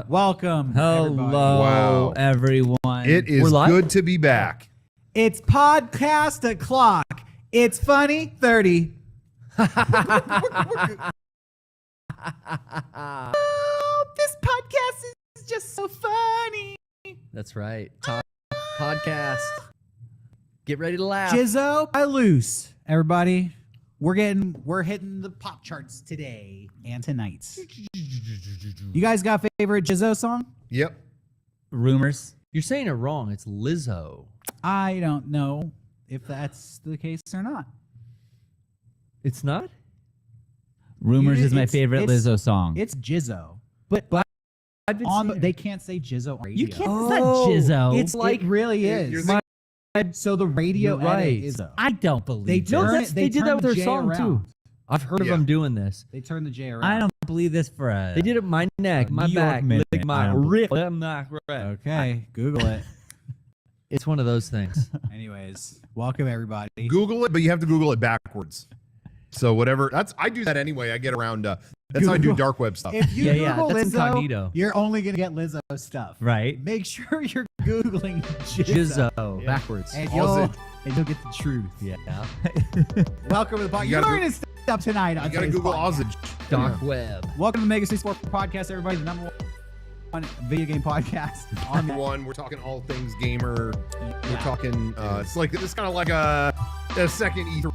Welcome. Hello, everyone. It is good to be back. It's podcast o'clock. It's funny 30. Oh, this podcast is just so funny. That's right. Podcast. Get ready to laugh. Jizzo, I loose. Everybody, we're hitting the pop charts today and tonight. You guys got a favorite Jizzo song? Yep. Rumors. You're saying it wrong. It's Lizzo. I don't know if that's the case or not. It's not? Rumors is my It's- favorite it's- Lizzo song. It's Jizzo. But I've been on saying they can't say Jizzo on radio. You can't. It's not Jizzo. It's like it really is. So the radio You're right. edit is. I don't believe They it. turn They did that with their J song around. too. I've heard of them doing this. They turn the J around. I don't believe this for a. They did it my neck, my New York back, minute. lick my I don't rip. My Okay, Google it. It's one of those things. Anyways, welcome everybody. Google it, but you have to Google it backwards. So whatever. I do that anyway. I get around. That's how I do dark web stuff. If you Yeah, Google that's Lizzo, incognito. you're only gonna get Lizzo stuff. Right. Make sure you're Googling Jizzo. Jizzo, backwards. And Ozzy. you'll get the truth. Yeah. Welcome to the podcast. You You're gotta learning stuff tonight on You gotta today's Google podcast. Ozzy. Dark web. Welcome to the Mega City Sport Podcast, everybody. The number one video game podcast on the One, we're talking all things gamer. We're talking. It's kind of like a second E3.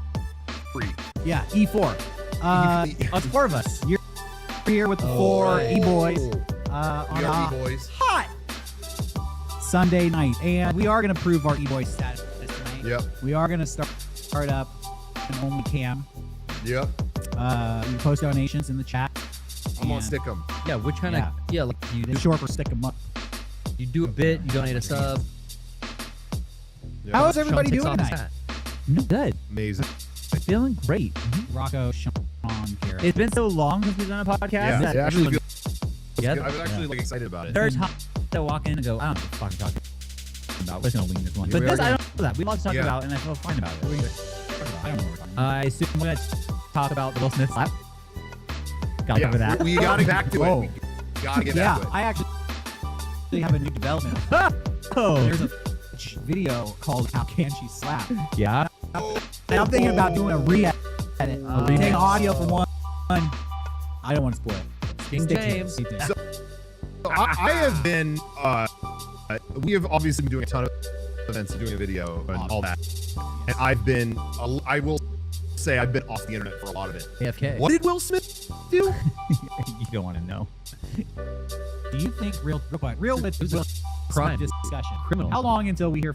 Yeah, E4. It's four of us. You're here with the four E-boys We on are a E-boys. hot Sunday night. And we are going to prove our E-boy status tonight. Yep. We are going to start up an only cam. Yep. You post donations in the chat. I'm gonna And stick them. Yeah, what kind of? Yeah, like it's short for stick 'em up. you do a bit, you donate a sub. How is everybody Sean takes doing off his tonight? hat. Good. Amazing. Feeling great. Rocco, Sean, Garrett. It's been so long since we've done a podcast. Yeah. that It actually everyone feels. together. I'm actually like excited about it. There's times to walk in and go, I don't know what the fuck I'm talking about. We're just gonna wing this one. Yeah, But we this, are I don't know that. We have a lot to talk Yeah. about, and I feel fine about it. I don't know what we're talking about. I assume we're gonna talk about the Will Smith slap. Gotta cover that. We gotta get back to Whoa. it. We gotta get Yeah, back to it. I actually have a new development. Oh, There's a video called "How Can She Slap?" yeah. And I'm thinking about doing a re-edit. Take audio for one. I don't want to spoil it. King Stay tuned, James. stay tuned. So I have been. We have obviously been doing a ton of events and doing a video and all that. And I've been. I will say I've been off the internet for a lot of it. AFK. What did Will Smith do? You don't want to know. Do you think real quick, real with Will Smith Crime. discussion? Criminal. How long until we hear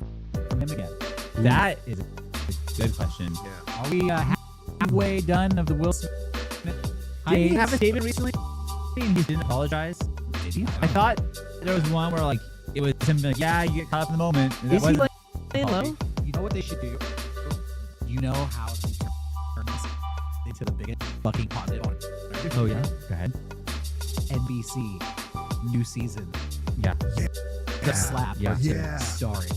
from him again? That is a good question. Yeah. Are we halfway done of the Will Smith? Did he hiatus? have a statement recently? And he didn't apologize. Did he? I thought there was one where like it was him like, yeah, you get caught up in the moment. And that Is he wasn't- like laying low? You know what they should do? You know how to turn this into the biggest fucking positive on Oh yeah. Go ahead. NBC new season. Yeah. The Slap. Yeah. Yeah. Starring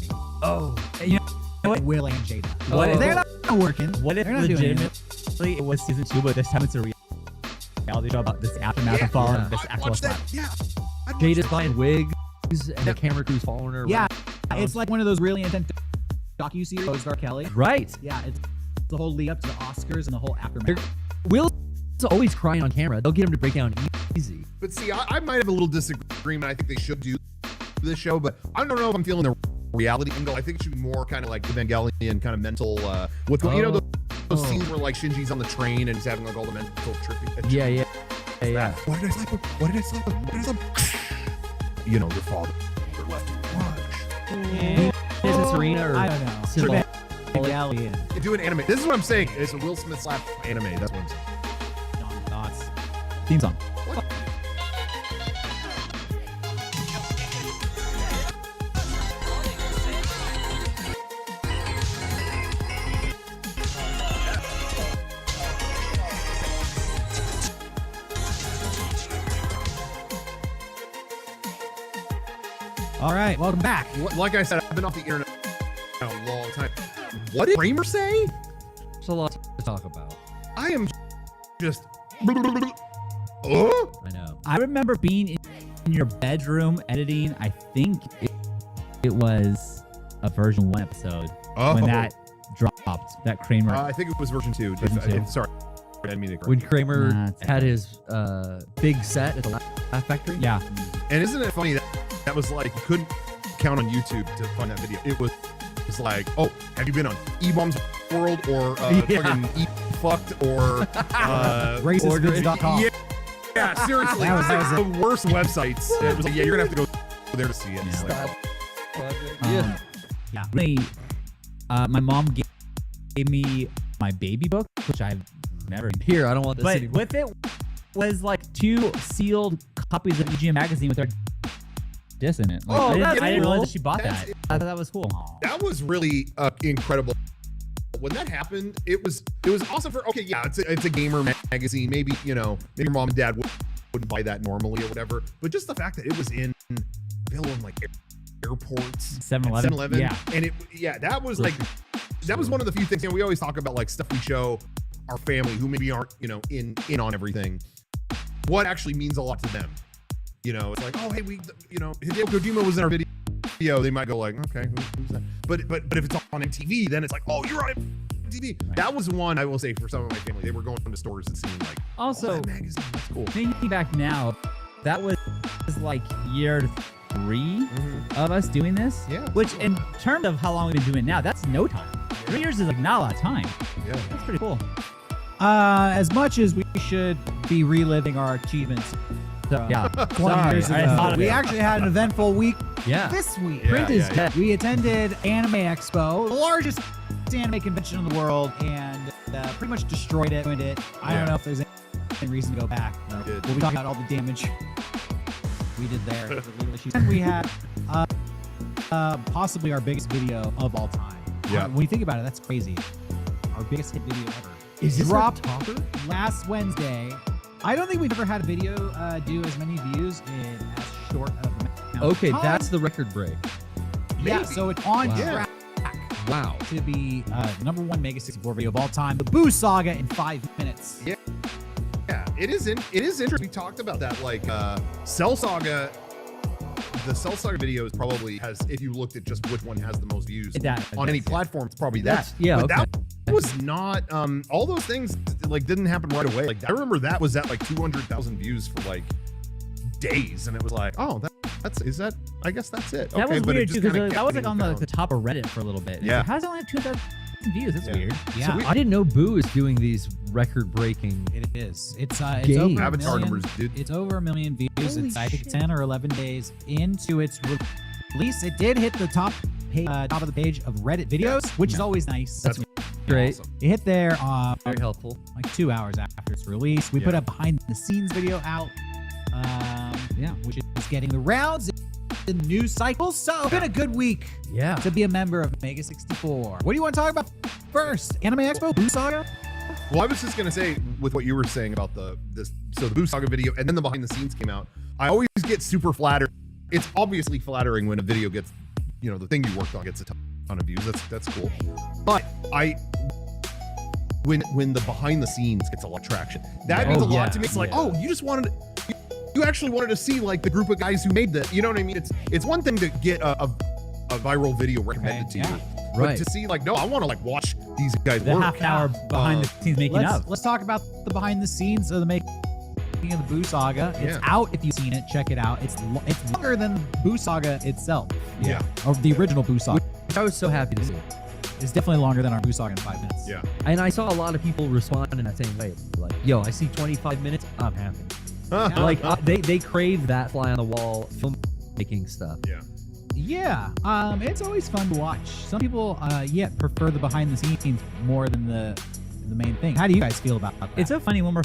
Oh, you know what? Will and Jada. What if- They're not working. What if They're not doing anything. legitimately it was season 2, but this time it's a reality show about this aftermath of fall and this actual Watch slap? that. Yeah. Jada's buying wigs and the camera crew's following her. Yeah, around. it's like one of those really intense docu-series with R. Kelly. Right. Yeah, it's the whole lead up to the Oscars and the whole aftermath. Will's always crying on camera. They'll get him to break down easy. But see, I might have a little disagreement. I think they should do this show, but I don't know if I'm feeling the reality angle. I think it should be more kind of like Evangelion, kind of mental. What's going? You know those scenes where like Shinji's on the train and he's having like all the mental trippy. Yeah. Why did I slap him? Why did I slap him? Why did I slap him? You know, your father left you lunch. Is it Serena or I don't know. Symbol? Reality and You do an anime. This is what I'm saying. It's a Will Smith slap anime. That's what I'm saying. John thoughts. Theme song. All right, welcome back. Like I said, I've been off the internet for a long time. What did Kramer say? There's a lot to talk about. I am just. Oh? I know. I remember being in in your bedroom editing. I think it was a version 1 episode when that dropped. That Kramer. I think it was version 2. Sorry. I didn't mean to correct When you. Kramer had his big set at the Laugh Factory. Yeah. And isn't it funny that that was like, you couldn't count on YouTube to find that video. It was like, oh, have you been on E-Bombs World or fucking E-Fucked or Racistvids.com. Yeah, seriously. That was the worst websites. It was like, yeah, you're going to have to go there to see it. It's like, Yeah. Yeah. My mom gave me my baby book, which I've never. Here, I don't want this But anymore. with it was like 2 sealed copies of EGM magazine with our disc in it. Like, Oh, I that's didn't realize cool. that she bought That's- that. I thought that was cool. that was really incredible. When that happened, it was awesome for, okay, yeah, it's a gamer magazine. Maybe, maybe your mom and dad wouldn't buy that normally or whatever. But just the fact that it was available in like airports, 7-Eleven. Yeah. And that was like, that was one of the few things, we always talk about like stuff we show our family who maybe aren't, in on everything. What actually means a lot to them. It's like, oh, hey, Hideo Kojima was in our video. They might go like, okay, who's that? But if it's on MTV, then it's like, oh, you're on MTV. Right. That was one I will say for some of my family. They were going to stores and seeing like, Also, that magazine, that's cool. thinking back now, that was like year 3 of us doing this. Yeah. Which, in terms of how long we've been doing it now, that's no time. 3 years is like not a lot of time. Yeah. That's pretty cool. As much as we should be reliving our achievements. So, yeah. 20 years I thought ago. of We it. actually had an eventful week Yeah. this week. Yeah, Print is yeah, yeah. dead. We attended Anime Expo, the largest anime convention in the world, and pretty much destroyed it. I don't know if there's any reason to go back. We did. We'll be talking about all the damage we did there. And we had possibly our biggest video of all time. Yeah. When you think about it, that's crazy. Our biggest hit video ever. Is this dropped a topper? last Wednesday. I don't think we've ever had a video do as many views in as short of a amount of Okay, time. that's the record break. Yeah, Maybe. so it's on Wow. track Wow. to be the number 1 Mega 64 video of all time. The Boo Saga in 5 minutes. Yeah. Yeah, it is interesting. We talked about that, like Cell Saga. The Cell Saga video is probably has, if you looked at just which one has the most views on any platform, it's probably that. Yeah, But okay. that was not all those things like didn't happen right away. Like I remember that was at like 200,000 views for like days, and it was like, oh, I guess that's it. That Okay, was but it weird just too, kinda because that kept was like getting on found. the top of Reddit for a little bit. Yeah. Like, how's it only have 2,000 views? That's Yeah. weird. Yeah, we- I didn't know Boo is doing these record-breaking. it is. It's Game. over a Avatar million, numbers, dude. It's over 1 million views. Holy It's I think shit. 10 or 11 days into its release. It did hit the top of the page of Reddit videos, which is always nice. That's Great. awesome. It hit there Very helpful. like 2 hours after its release. We Yeah. put a behind the scenes video out, which is getting the rounds in the news cycle. So it's been a good week Yeah. to be a member of Mega 64. What do you want to talk about first? Anime Expo, Boo Saga? Well, I was just gonna say with what you were saying about the Boo Saga video, and then the behind the scenes came out. I always get super flattered. It's obviously flattering when a video gets, the thing you worked on gets a ton of views. That's cool. But when the behind the scenes gets a lot of traction, that means a lot to me. It's like, oh, you actually wanted to see like the group of guys who made that. You know what I mean? It's one thing to get a viral video recommended to you. Right. But to see like, no, I want to like watch these guys The work. half hour behind the scenes making up. Let's talk about the behind the scenes of the making of the Boo Saga. It's Yeah. out if you've seen it. Check it out. It's longer than Boo Saga itself. Yeah. Or the original Boo Saga. I was so happy to see. It's definitely longer than our Boo Saga in 5 minutes. Yeah. And I saw a lot of people respond in that same way. Like, yo, I see 25 minutes. I'm happy. Like, they crave that fly on the wall filmmaking stuff. Yeah. Yeah. It's always fun to watch. Some people, prefer the behind the scenes more than the main thing. How do you guys feel about that? It's so funny when we're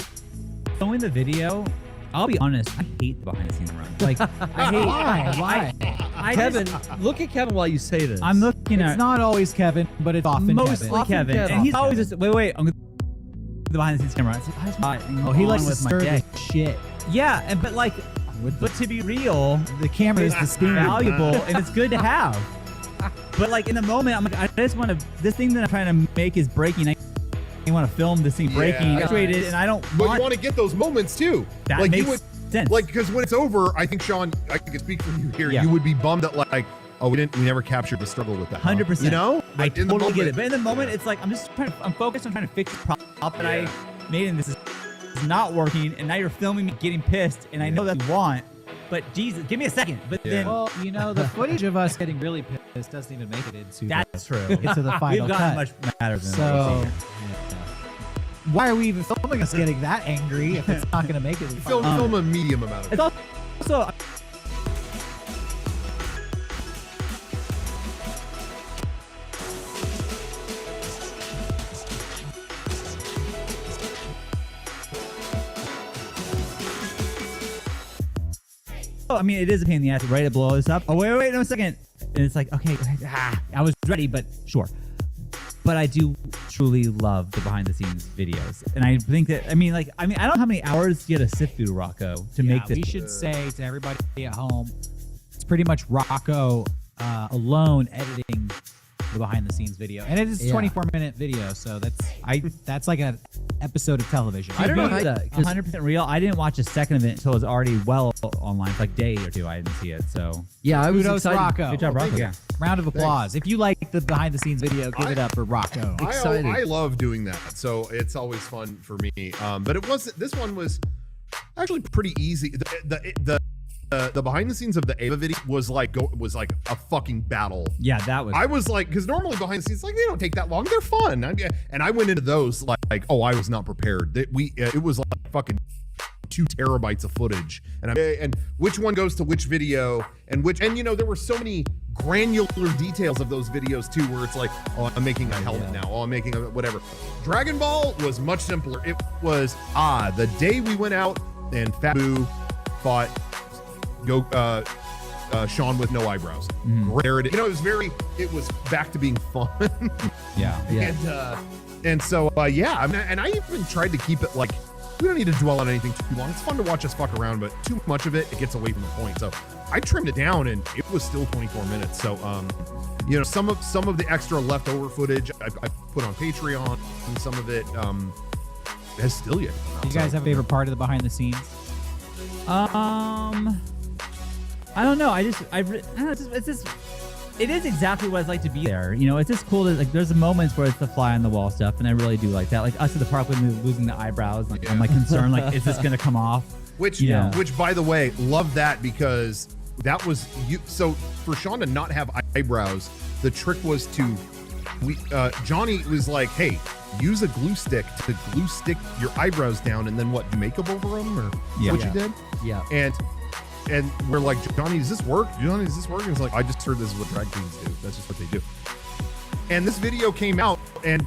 filming the video. I'll be honest, I hate the behind the scenes run. Like, I hate Why? I Kevin, just- look at Kevin while you say this. I'm looking It's at not always Kevin, but it's often mostly Kevin. Kevin, Kevin. and he's Often always just wait. I'm gonna the behind the scenes camera. It's like, I just Oh, he likes to with my stir day. the shit. Yeah, and but to be real, The camera is the it's spoon. valuable and it's good to have. But like in the moment, I'm like, I just want to. This thing that I'm trying to make is breaking. I want to film this thing breaking, Yeah. situated, and I don't But want. you want to get those moments too. That like makes you would sense. Like, because when it's over, I think, Sean, I can speak for you here. Yeah. You would be bummed that, like, oh, we never captured the struggle with that. 100%. You know? I Like, in the totally get it. moment- But in the moment, Yeah. it's like I'm focused on trying to fix the prop that I made, and this is not working. And now you're filming me getting pissed, and I know that you want. But Jesus, give me a second. But then Well, you know, the footage of us getting really pissed doesn't even make it into that's true. into the final We've gotten cut. much better than So- that. Why are we even filming us getting that angry if it's not going to make it? Film a medium amount of It's it. also I mean, it is a pain in the ass, ready to blow this up. Oh, wait, no, a second. And it's like, okay, I was ready, but sure. But I do truly love the behind the scenes videos. And I think that, I mean, I don't know how many hours you had to sift through, Rocco, to make this. We should say to everybody at home, it's pretty much Rocco alone editing the behind the scenes video. And it is a 24-minute video, so that's like an episode of television. I don't know how that. 100% real. I didn't watch a second of it until it was already well online. It's like day or two. I didn't see it. So Yeah, I was Kudos, excited. Rocco. good job, Rocco. Yeah. Round of applause. If you like the behind the scenes video, give it up for Rocco. Excited. I love doing that, so it's always fun for me. But it wasn't. This one was actually pretty easy. The behind the scenes of the Ava video was like a fucking battle. yeah, that was. I was like, because normally behind the scenes, like, they don't take that long. They're fun. And I went into those like, oh, I was not prepared. That it was like fucking 2 terabytes of footage, and which one goes to which video, and you know, there were so many granular details of those videos too, where it's like, oh, I'm making a helmet now. Oh, I'm making a whatever. Dragon Ball was much simpler. It was the day we went out and Fabu fought Sean with no eyebrows. Rare. You know, it was back to being fun. yeah. And so yeah, I mean, and I even tried to keep it like, we don't need to dwell on anything too long. It's fun to watch us fuck around, but too much of it gets away from the point. So I trimmed it down, and it was still 24 minutes. So you know, some of the extra leftover footage I put on Patreon, and some of it has still yet to come out. Do you guys have a favorite part of the behind the scenes? I don't know. It is exactly what it's like to be there. You know, it's just cool that like there's moments where it's the fly on the wall stuff, and I really do like that. Like us at the park when we were losing the eyebrows, like I'm like concerned, like is this gonna come off? Which by the way, love that, because that was you. So for Sean to not have eyebrows, the trick was Johnny was like, hey, use a glue stick to glue stick your eyebrows down, and then what, do makeup over them, or what you did? Yeah. And we're like, Johnny, does this work? Johnny, does this work? And it's like, I just heard this is what drag queens do. That's just what they do. And this video came out, and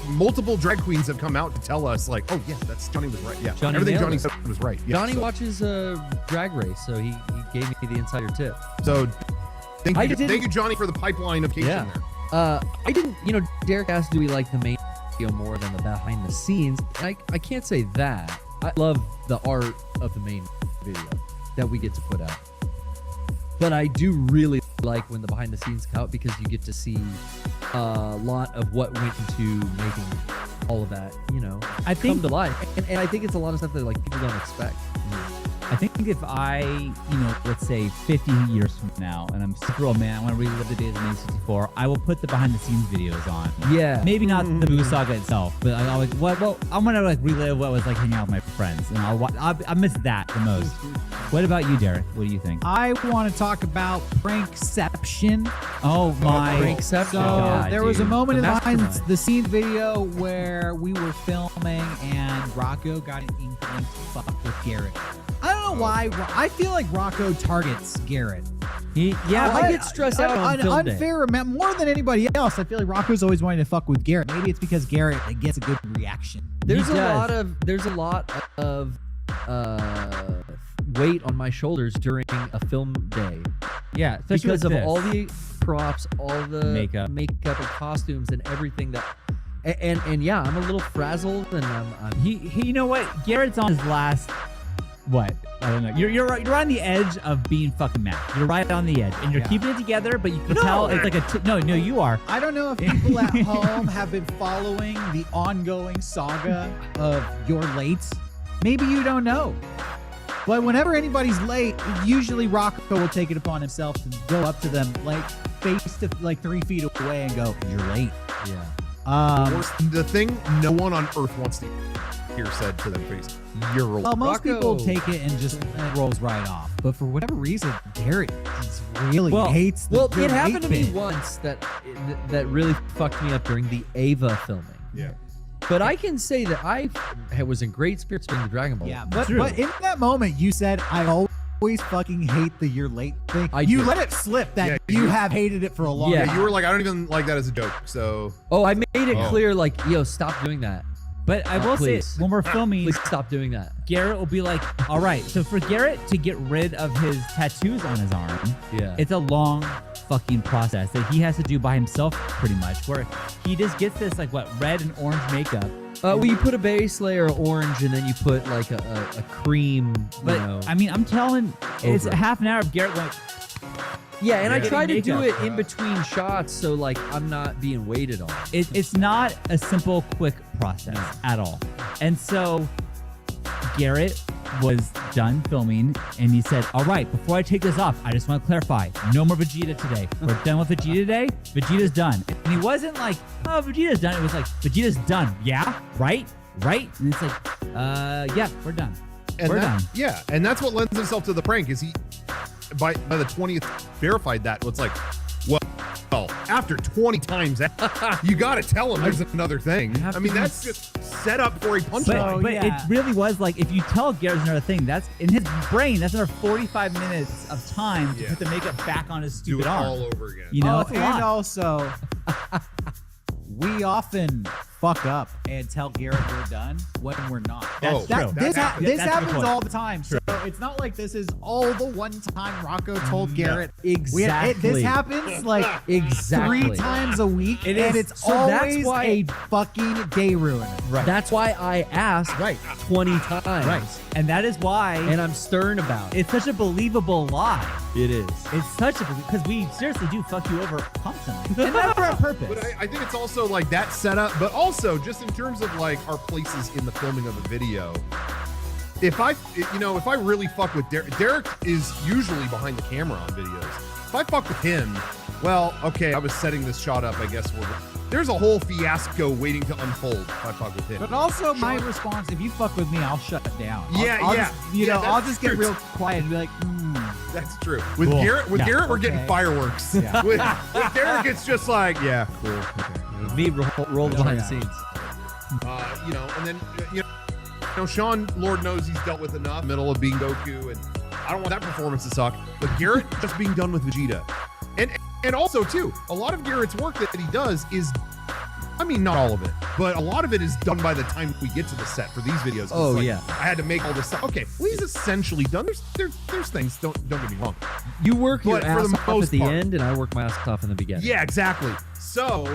multiple drag queens have come out to tell us, like, oh yeah, Johnny was right. Yeah, Johnny everything nailed Johnny it. said was right. Yeah, Johnny so, watches Drag Race, so he gave me the insider tip. So thank I you, didn't- Johnny, for the pipeline of Yeah. there. I didn't, Derek asked, do we like the main video more than the behind the scenes? I can't say that. I love the art of the main video that we get to put out. But I do really like when the behind the scenes come out, because you get to see a lot of what went into making all of that, I think come to life. And I think it's a lot of stuff that like people don't expect. I think if I, let's say 50 years from now, and I'm super old man, I want to relive the days of 1964, I will put the behind the scenes videos on. Yeah. Maybe not the Boo Saga itself, but I always, I'm going to like relive what it was like hanging out with my friends, and I miss that the most. What about you, Derek? What do you think? I want to talk about Prankception. Oh my. Prankception. So God, there was a dude. moment in The the behind mastermind. the scenes video where we were filming and Rocco got an inkling to fuck with Garrett. I don't know why. I feel like Rocco targets Garrett. I get stressed out on film day. unfair amount, more than anybody else. I feel like Rocco's always wanting to fuck with Garrett. Maybe it's because Garrett gets a good reaction. There's He a does. lot of weight on my shoulders during a film day Yeah, especially because of with this. all the props, all the Makeup. and costumes and everything that. And yeah, I'm a little frazzled, and I'm He you know what? Garrett's on his last. What? I don't know. You're on the edge of being fucking mad. You're right on the edge, and you're keeping it together, but you can tell it's like no, you are. I don't know if people at home have been following the ongoing saga of your late. Maybe you don't know. But whenever anybody's late, usually Rocco will take it upon himself to go up to them like face to like 3 feet away and go, "You're late." Yeah. The thing no one on earth wants to hear said to their face, "You're late." Well, most Rocco. people take it and just it rolls right off. But for whatever reason, Garrett just really hates the Well, "you're it happened to late" me bit. once that really fucked me up during the Ava filming. Yeah. But I can say that I was in great spirits during the Dragon Ball. Yeah, but in that moment, you said, "I always fucking hate the 'you're late' thing." You let it slip that Yeah, you you- have hated it for a long Yeah. time. You were like, I don't even like that as a joke. So Oh, I made it clear, like, yo, stop doing that. But I will say, Please. when we're filming, Please stop doing that. Garrett will be like, all right, so for Garrett to get rid of his tattoos on his arm, Yeah. it's a long fucking process that he has to do by himself pretty much, where he just gets this like red and orange makeup. Well, you put a base layer of orange and then you put like a cream, But I mean, I'm telling, it's Over. half an hour of Garrett going, yeah, and I Yeah. try to do Makeup. it in between shots so like I'm not being waited on. it's not a simple, quick process at all. And so Garrett was done filming and he said, all right, before I take this off, I just want to clarify, no more Vegeta today. We're done with Vegeta today. Vegeta's done. And he wasn't like, oh, Vegeta's done. It was like, Vegeta's done. Yeah, right? And it's like, yeah, we're done. and We're that- done. Yeah, and that's what lends itself to the prank. Is he by the 20th verified that? It's like, well, after 20 times, you got to tell him there's another thing. have I mean, to that's just set up for a But, punchline. but yeah. it really was like, if you tell Garrett's another thing, that's in his brain, that's another 45 minutes of time to Yeah. put the makeup back on his Do stupid it arm. all over again. You know, Oh, it's a and lot. also, we often fuck up and tell Garrett we're done when we're not. That's true. This That happens. this That's a good happens point. all the time. So it's not like this is all the one time Rocco told Garrett. Exactly. This happens like Exactly. 3 times a week, It and is. it's So that's always why- a fucking day ruiner. Right. That's why I asked 20 times. Right. And that is why And I'm stern about it. it's such a believable lie. It is. It's such a, because we seriously do fuck you over constantly. And never on purpose. But I think it's also like that setup, but also just in terms of like our places in the filming of a video. If I really fuck with Derek is usually behind the camera on videos. If I fuck with him, well, okay, I was setting this shot up. I guess there's a whole fiasco waiting to unfold if I fuck with him. But also, my response: if you fuck with me, I'll shut it down. Yeah, I'll yeah. Just, Yeah, I'll that's just get true. real quiet and be like, That's true. With Cool. Garrett, Yeah, we're getting okay. fireworks. Yeah. With Derek, it's just like, yeah, cool. Okay. Me roll behind the scenes. And then Sean, Lord knows he's dealt with enough middle of being Goku, and I don't want that performance to suck. But Garrett just being done with Vegeta, and also too, a lot of Garrett's work that he does is, I mean, not all of it, but a lot of it is done by the time we get to the set for these videos. It's Oh, like, yeah. I had to make all this stuff. Okay, well, he's essentially done. There's things. Don't get me wrong. You work your But for ass the off most at the part- end, and I work my ass off in the beginning. Yeah, exactly. So,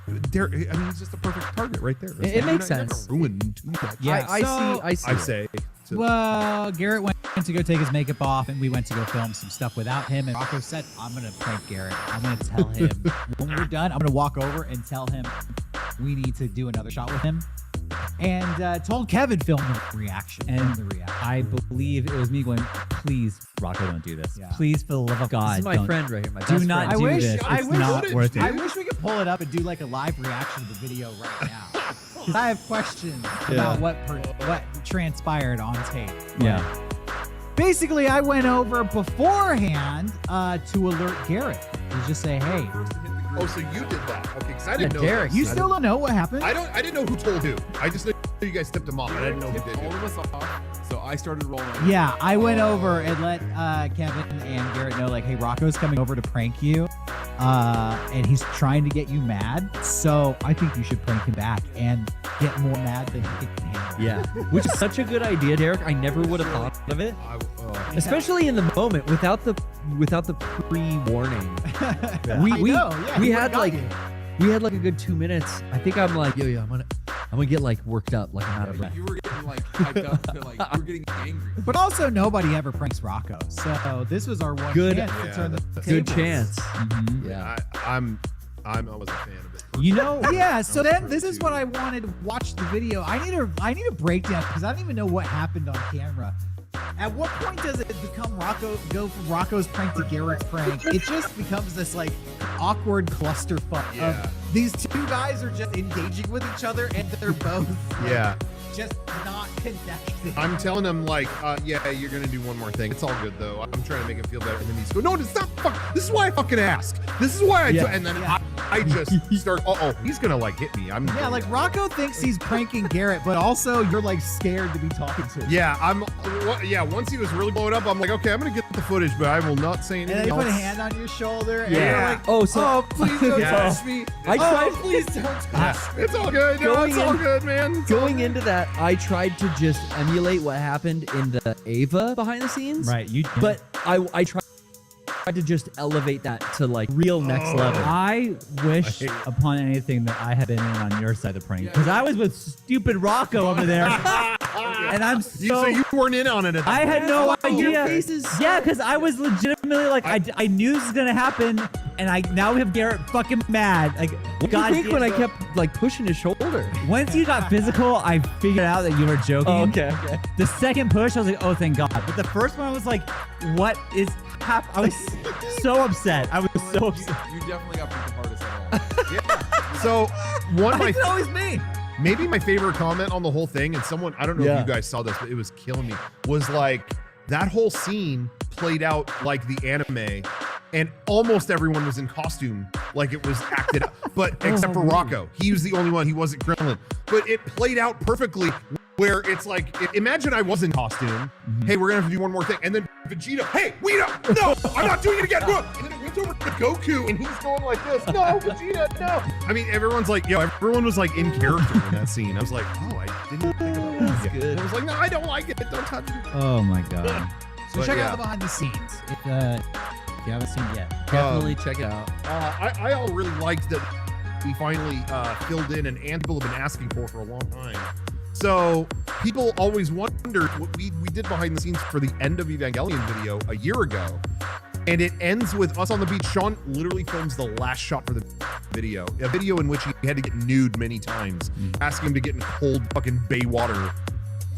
he's just a perfect target right there. It makes You're not sense. gonna ruin too much. Yeah, I so- see. I say. So- well, Garrett went to go take his makeup off, and we went to go film some stuff without him. And Rocco said, "I'm gonna prank Garrett. I'm gonna tell him when we're done. I'm gonna walk over and tell him we need to do another shot with him." And told Kevin film the reaction. And the reaction. I believe it was me going, please, Rocco, don't do this. Yeah. Please, for the love of God, This is my don't. friend right here. My Do best not friend. do wish- this. I It's wish- not worth it. I wish we could pull it up and do like a live reaction to the video right now. 'Cause I have questions about what transpired on tape. Yeah. Basically, I went over beforehand to alert Garrett to just say, "Hey, Oh, so you did that? Okay, because I didn't know. Derek, that. you still don't know what happened." I didn't know who told who. I just knew you guys tipped him off. I didn't know who did all who. of us off, so I started rolling. Yeah, I went over and let Kevin and Garrett know, like, "Hey, Rocco's coming over to prank you, and he's trying to get you mad. So I think you should prank him back and get more mad than he can handle." Yeah, which is such a good idea, Derek. I never would have thought of it, especially in the moment without the pre-warning. We he had got like you. we had like a good 2 minutes. I think I'm like, yo, I'm gonna get like worked up, like I'm out of breath. You were getting like hyped up to like you were getting angry. But also, nobody ever pranks Rocco, so this was our one Good- chance to Yeah, turn the Good tables. chance. Yeah, I was a fan of it. You know, Yeah, so That then was this pretty is what I wanted to watch the video. I need a breakdown because I don't even know what happened on camera. At what point does it become go from Rocco's prank to Garrett's prank? It just becomes this like awkward clusterfuck. Yeah. Of these two guys are just engaging with each other, and they're both Yeah. just not connected. I'm telling him like, yeah, you're gonna do one more thing. It's all good though. I'm trying to make him feel better, and then he's go, no, it's not. This is why I fucking ask. This is why I. Yeah. And then I just start. He's gonna like hit me. I'm. Yeah, like Rocco thinks he's pranking Garrett, but also you're like scared to be talking to him. Yeah, yeah. Once he was really blowing up, I'm like, okay, I'm gonna get the footage, but I will not say And then anything you put a else. hand on your shoulder, and Yeah. you're like, Oh, please don't Yeah. touch me. I tried- please don't touch me. It's all good. No, Going it's all in- good, man. It's all Going good. into that, I tried to just emulate what happened in the Ava behind the scenes. Right. You. But I tried to just elevate that to like real next level. I wish hate- upon anything that I had been in on your side of the prank, because I was with stupid Rocco over there, and I'm So you weren't in on it. At I had no idea. Your face is- Yeah, because I was legitimately like, I knew this was gonna happen, and now we have Garrett fucking mad. Like, What do you God think damn- when I kept like pushing his shoulder? Once you got physical, I figured out that you were joking. Oh, okay. The second push, I was like, oh, thank God. But the first one, I was like, what is happening? I was so upset. I was so upset. You definitely got the hardest at all. So one of my It's always me. maybe my favorite comment on the whole thing, and someone, I don't know Yeah. if you guys saw this, but it was killing me, was like that whole scene played out like the anime, and almost everyone was in costume, like it was acted out, but except for Rocco. He was the only one, he wasn't Krillin. But it played out perfectly where it's like, imagine I was in costume, hey, we're gonna have to do one more thing, and then Vegeta, hey, no, I'm not doing it again, and then it went over to Goku, and he's going like this, no, Vegeta, no. I mean, everyone's like, everyone was like in character in that scene. I was like, oh, I didn't think about that. That's good. I was like, no, I don't like it, don't touch it. Oh my God. So But check yeah. out the behind the scenes. If you haven't seen it yet. Definitely check it out. I all really liked that we finally filled in, and people have been asking for a long time. So people always wondered what we did behind the scenes for the end of Evangelion video a year ago. And it ends with us on the beach. Sean literally films the last shot for the video. A video in which he had to get nude many times, asking him to get in cold fucking bay water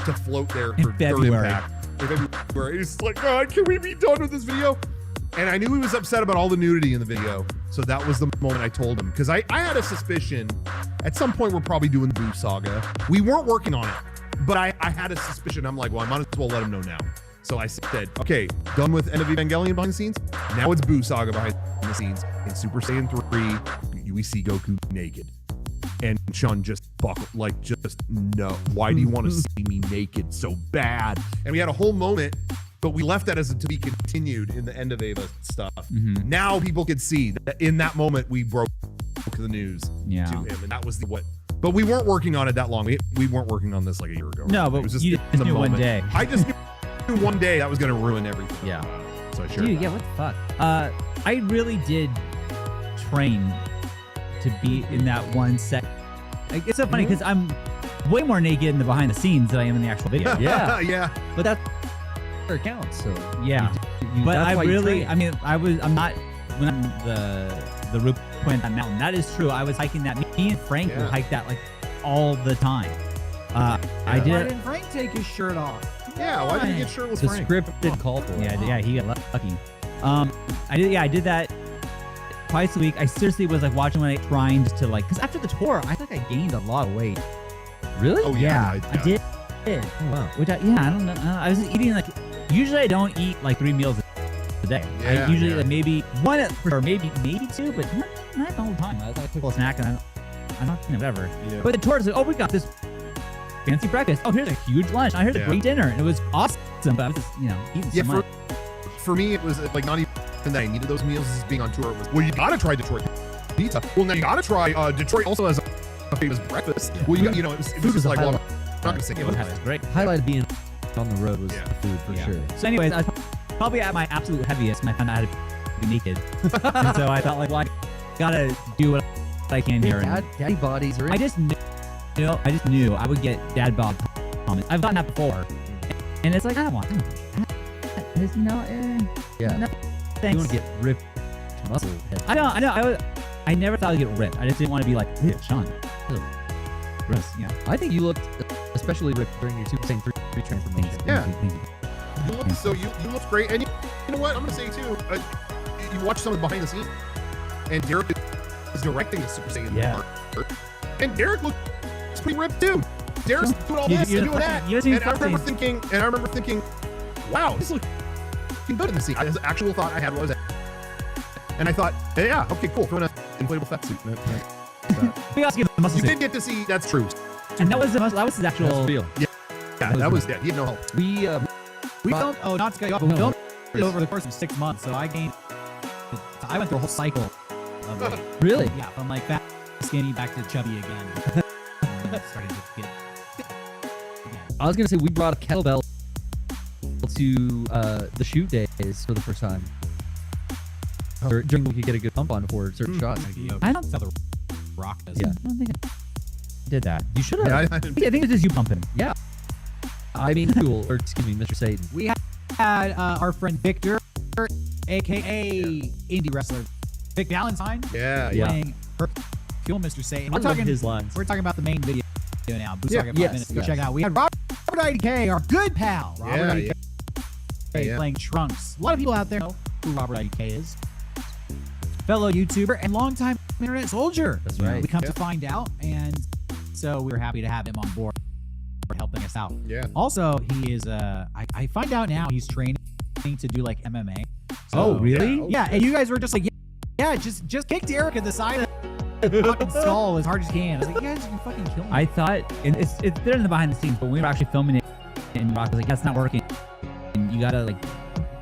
to float there In for third February. impact. In February. He's like, God, can we be done with this video? And I knew he was upset about all the nudity in the video. So that was the moment I told him. Because I had a suspicion at some point we're probably doing the Boo Saga. We weren't working on it, but I had a suspicion. I'm like, well, I might as well let him know now. So I said, okay, done with End of Evangelion behind the scenes. Now it's Boo Saga behind the scenes. In Super Saiyan 3, we see Goku naked. And Sean just buckled, like, just no. Why do you want to see me naked so bad? And we had a whole moment, but we left that as a to be continued in the end of Ava stuff. Now people could see that in that moment we broke the news Yeah. to him, and that was what. But we weren't working on it that long. We weren't working on this like a year ago. No, but it was just you in just the knew one moment. day. I just knew one day that was going to ruin everything. Yeah. So I shared Dude, that. yeah, what the fuck? I really did train to be in that one set. Like, it's so funny because I'm way more naked in the behind the scenes than I am in the actual video. Yeah. Yeah. But that's where it counts. So Yeah. But that's I why you really, train. I'm not, when I'm the root point on that mountain, that is true. I was hiking that. Me and Frank Yeah. would hike that like all the time. I Why did it. didn't Frank take his shirt off? Yeah. Why did you get shirtless the Frank? script didn't call for it. Yeah, he got lucky. I did that twice a week. I seriously was like watching when I trying to like, because after the tour, I think I gained a lot of weight. Really? Oh yeah. I did. Oh, wow. Which I don't know. I was eating like, usually I don't eat like 3 meals a day. Yeah, I usually yeah. like maybe one or maybe 2, but not all the time. I like a quick little snack and I'm not, whatever. Yeah. But the tour is like, oh, we got this fancy breakfast. Oh, here's a huge lunch. Oh, here's a Yeah. great dinner. And it was awesome, but I was just, eating Yeah, so much. for me, it was like not even that I needed those meals as being on tour. It was, well, you gotta try Detroit pizza. Well, now you gotta try Detroit also has a famous breakfast. Yeah. Well, you got, it was Food was just a like, well, highlight. I'm not gonna say It was great. Highlight of being on the road was Yeah. the food for Yeah. sure. So anyways, I was probably at my absolute heaviest and I found out how to be naked. And so I felt like, well, I gotta do what I can here. And Daddy bodies are in. I just knew I would get dad bod comments. I've gotten that before. And it's like, I don't want that. It's, Yeah. no, You thanks. want to get ripped muscle head. I know. I never thought I'd get ripped. I just didn't want to be like, hey, Sean. Ew. Gross. Yeah. I think you looked especially ripped during your Super Saiyan 3 transformation. Yeah. Thank you. You look great, and you know what? I'm gonna say too. You watch some of the behind the scenes, and Derek is directing the Super Saiyan part, and Derek looks pretty ripped too. Derek's doing all this and doing that, and I remember thinking, wow, this looks good in the scene. The actual thought I had was, and I thought, yeah, okay, cool, throwing an inflatable fat suit. We also get the muscle You suit. did get to see. That's true. And that was his actual. real. Yeah, that was dead. He had no help. We filmed. Oh, not to cut you off. We filmed it over the course of 6 months, so I went through a whole cycle of weight. Really? Yeah, from like fat, skinny back to chubby again. And started to get. I was gonna say we brought a kettlebell to the shoot days for the first time. During we could get a good pump on for certain shots. I don't. That's how the Rock does. Yeah. I don't think I did that. You should have. Yeah, I think it was just you pumping. Yeah. I mean, cool. Or excuse me, Mr. Satan. We had our friend Victor, aka indie wrestler Vic Valentine, Yeah. playing Fuel Mr. Satan. I love his lines. We're talking about the main video now. Boots Yeah, talking 5 yes, minutes. Go yes. check it out. We had Robert IDK, our good pal, Robert Yeah, IDK, yeah. playing Trunks. A lot of people out there know who Robert IDK is. Fellow YouTuber and longtime internet soldier. That's You know, right. we come Yeah. to find out, and so we were happy to have him on board for helping us out. Yeah. Also, he is I find out now he's training to do like MMA. Oh, really? yeah. Yeah, and you guys were just like, yeah, just kick Derek in the side of the fucking skull as hard as you can. I was like, you guys can fucking kill me. I thought it's there in the behind the scenes, but when we were actually filming it, and Rock was like, "That's not working." And you gotta like.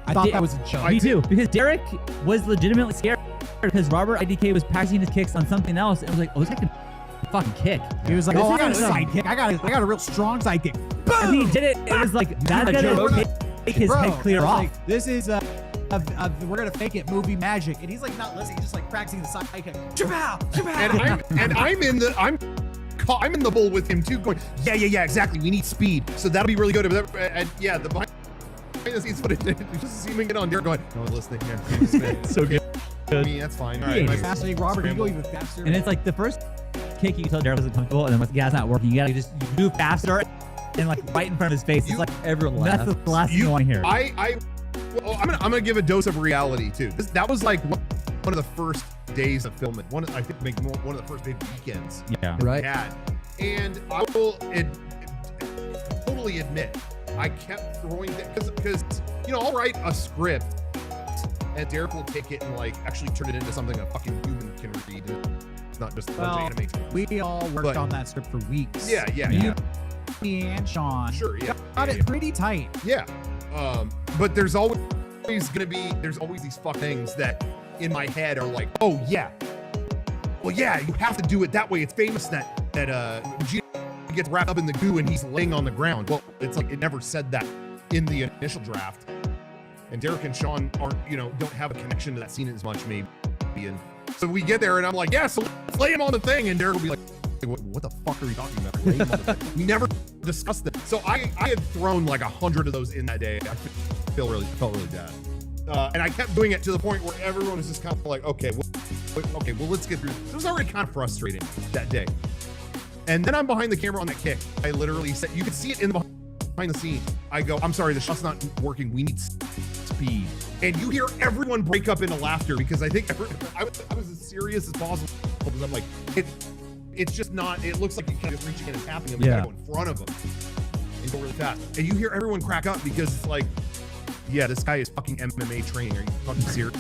I thought that was a joke. Me too, because Derek was legitimately scared because Robert IDK was practicing his kicks on something else, and was like, "Oh, this guy can fucking kick." He was like, This "Oh, I is got a gonna- sidekick. I got a real strong sidekick." And he did it. It was like that's Dude, gonna we're make his Bro, head clear I was off. like, this is we're gonna fake it movie magic, and he's like not listening. He's just like practicing the sidekick. And I'm in the bowl with him too, going, yeah, exactly. We need speed, so that'll be really good. And yeah, the behind the scenes footage, you just see him get on there going, no one's listening here. So good. I mean, that's fine. All Yeah, right, he's Faster, Robert. You go even faster. And it's like the first kick you can tell Derek wasn't comfortable, and then once the guy's not working, you gotta just you move faster and like right in front of his face. It's like Everyone that's laughed. the last thing you want to hear. I'm gonna give a dose of reality too. That was like one of the first days of filming. One of the first big weekends Yeah. Right. we had, and I will totally admit I kept throwing that because I'll write a script and Derek will take it and like actually turn it into something a fucking human can read. It's not just a bunch of animated. we all worked But- on that script for weeks. Yeah. Me and Sean. Sure, yeah. Got it pretty tight. Yeah. But there's always these fuck things that in my head are like, oh yeah. Well, yeah, you have to do it that way. It's famous that Vegeta gets wrapped up in the goo and he's laying on the ground. Well, it's like it never said that in the initial draft. And Derek and Sean don't have a connection to that scene as much, maybe. And so we get there and I'm like, yeah, so let's lay him on the thing. And Derek will be like, what the fuck are you talking about? Lay him on the thing. We never discussed it. So I had thrown like 100 of those in that day. I felt really bad. And I kept doing it to the point where everyone was just kind of like, okay, well, let's get through. It was already kind of frustrating that day. And then I'm behind the camera on that kick. I literally said, you could see it in the behind the scene. I go, I'm sorry, the shot's not working. We need speed. And you hear everyone break up into laughter because I think I was as serious as possible because I'm like, it's just not, it looks like you can't just reach in and tapping him. You gotta go in front of him and go really fast. And you hear everyone crack up because it's like, yeah, this guy is fucking MMA training. Are you fucking serious?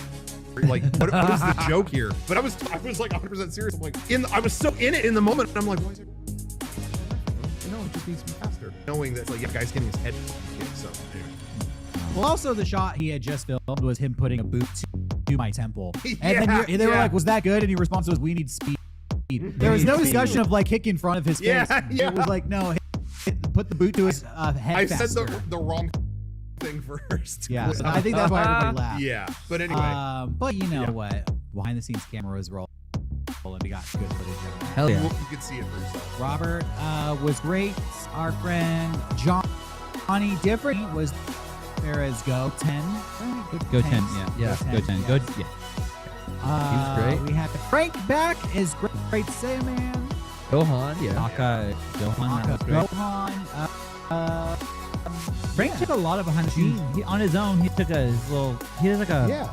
Like, what is the joke here? But I was like 100% serious. I'm like, I was so in it in the moment. And I'm like, why is it? No, it just needs to be faster. Knowing that, like, yeah, guy's getting his head kicked. So, Well, also the shot he had just filmed was him putting a boot to my temple, and Yeah, then they were yeah. like, "Was that good?" And your response was, "We need speed." There was no discussion of like kick in front of his face. Yeah. It was like, no, put the boot to his head. I said faster. the wrong thing first. Yeah, so I think that's why everybody laughed. Yeah, but anyway, But you know what? Behind the scenes camera was rolling. We got good footage of it. Hell yeah. you can see it for yourself. Robert was great. Our friend Johnny Different was there as Go 10. Go 10, yeah. Go 10. Go, yeah. He was great. We have Frank back is great Sandman. Gohan, yeah. Taka, Gohan, that was great. Gohan. Frank took a lot of behind the scenes. He, on his own, he took he has like a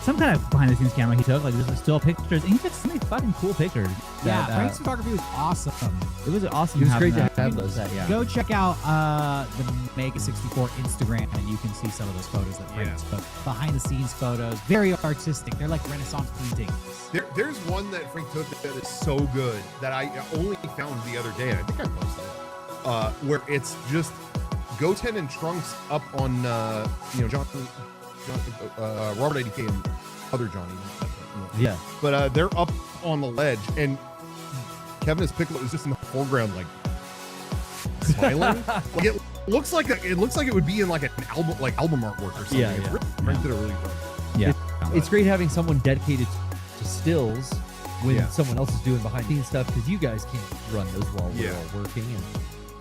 some kind of behind the scenes camera he took, like there's still pictures, and he took so many fucking cool pictures. Yeah, that, Frank's photography was awesome. it was awesome. It was having great to that. have those. Yeah. Go check out the Mega 64 Instagram, and you can see some of those photos that Frank took. Behind the scenes photos, very artistic. They're like Renaissance paintings. There's one that Frank took that is so good that I only found the other day, and I think I posted it, where it's just Goten and Trunks up on Robert ADK and other Johnny. Yeah. But they're up on the ledge, and Kevin as Piccolo is just in the foreground, like smiling. Like it looks like it would be in like an album artwork or something. Yeah, It's yeah. really, Frank did it really good. Yeah. It's great having someone dedicated to stills when someone else is doing behind the scenes stuff, because you guys can't run those while we're all working.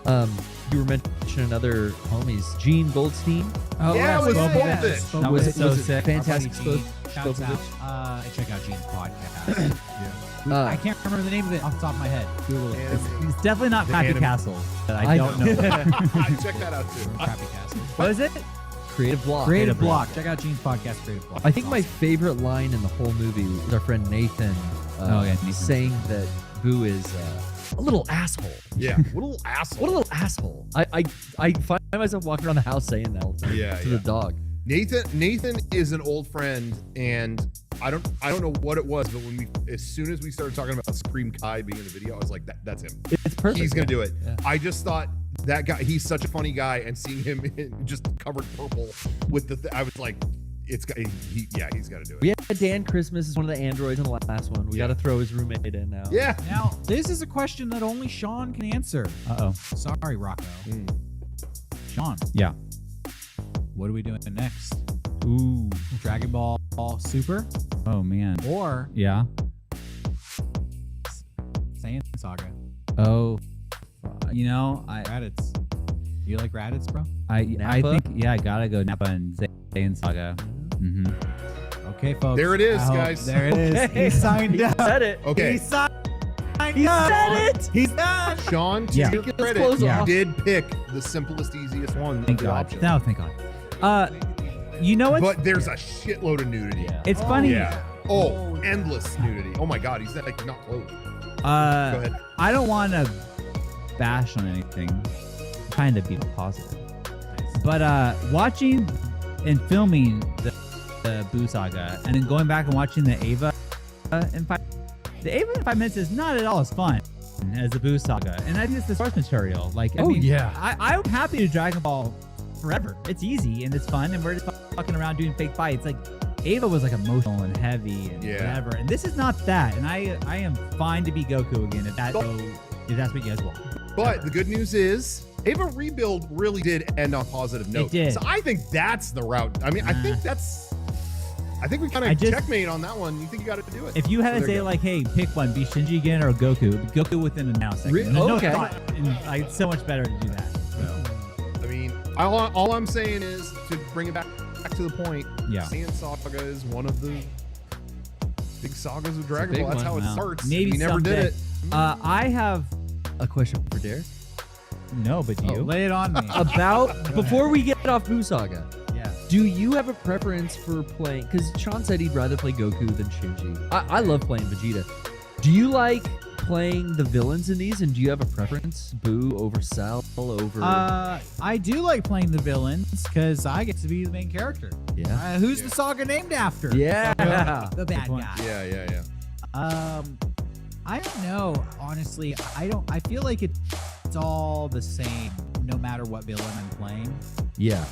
And you were mentioning other homies, Gene Goldstein. Oh, Yeah, it was Spopovich. Spopovich. That was so sick. Fantastic Our buddy Gene. Spopovich. Shouts out. Check out Gene's podcast. I can't remember the name of it off the top of my head. Google it. It's definitely not Crappy anime. Castle, but I don't know. Check that out too. Crappy Castle. What is it? Creative Block. Creative Block. Check out Gene's podcast, Creative Block. I think It's my awesome. favorite line in the whole movie was our friend Nathan, Nathan. saying that Boo is a little asshole. Yeah, what a little asshole. What a little asshole. I find myself walking around the house saying that all the time to the dog. Nathan is an old friend, and I don't know what it was, but as soon as we started talking about Supreme Kai being in the video, I was like, that's him. It's perfect. He's gonna do it. Yeah. I just thought that guy, he's such a funny guy, and seeing him just covered purple with I was like, he's got to do it. We had Dan Christmas as one of the androids in the last one. We got to throw his roommate in now. Yeah. Now, this is a question that only Sean can answer. Uh-oh. Sorry, Rocco. Sean, Yeah. what are we doing next? Ooh. Dragon Ball Super Oh, man. or Yeah. Saiyan Saga? Oh. You know, Raditz. You like Raditz, bro? I Nappa? think, I gotta go Nappa and Saiyan Saga. Mm-hmm. Okay, folks. There it is, I hope- guys. There it is. He signed up. Said it. Okay. He signed He up. said it! He's done. Sean, to Yeah. your Let's credit, close you off. did pick the simplest, easiest one. Thank of the God. options. No, thank God. You know what? But there's a shitload of nudity. Yeah. It's funny. Yeah. Oh, endless nudity. Oh my God, he's like not clothed. Go Uh, ahead. I don't want to bash on anything. I'm trying to be positive. But watching and filming the Boo Saga, and then going back and watching the Ava in 5 minutes is not at all as fun as the Boo Saga. And I think it's the source material. Like, I mean, I'm happy to Dragon Ball forever. It's easy and it's fun, and we're just fucking around doing fake fights. Like, Ava was like emotional and heavy and whatever, and this is not that. And I am fine to be Goku again if that's what you guys want. But the good news is, Ava Rebuild really did end on a positive note. It did. So I think that's the route. I mean, I think we kind of checkmate on that one. You think you got to do it? If you had So to there say you go. like, hey, pick one, be Shinji again or Goku, Goku within a nanosecond. There's no Okay. thought. And, like, it's so much better to do that. So, I mean, all I'm saying is to bring it back to the point. Yeah. Saiyan Saga is one of the big sagas of Dragon big Ball. That's one. how it Wow. starts. Maybe we never did it. I have A question for Derek. no, but you. Lay it on me. About before we get off Boo Saga, Yeah. do you have a preference for playing? Because Sean said he'd rather play Goku than Shinji. I love playing Vegeta. Do you like playing the villains in these, and do you have a preference? Boo over Cell over? I do like playing the villains because I get to be the main character. Yeah. Who's the saga named after? Yeah. The bad point. guy. Yeah. I don't know. Honestly, I feel like it's all the same, no matter what villain I'm playing. Yeah.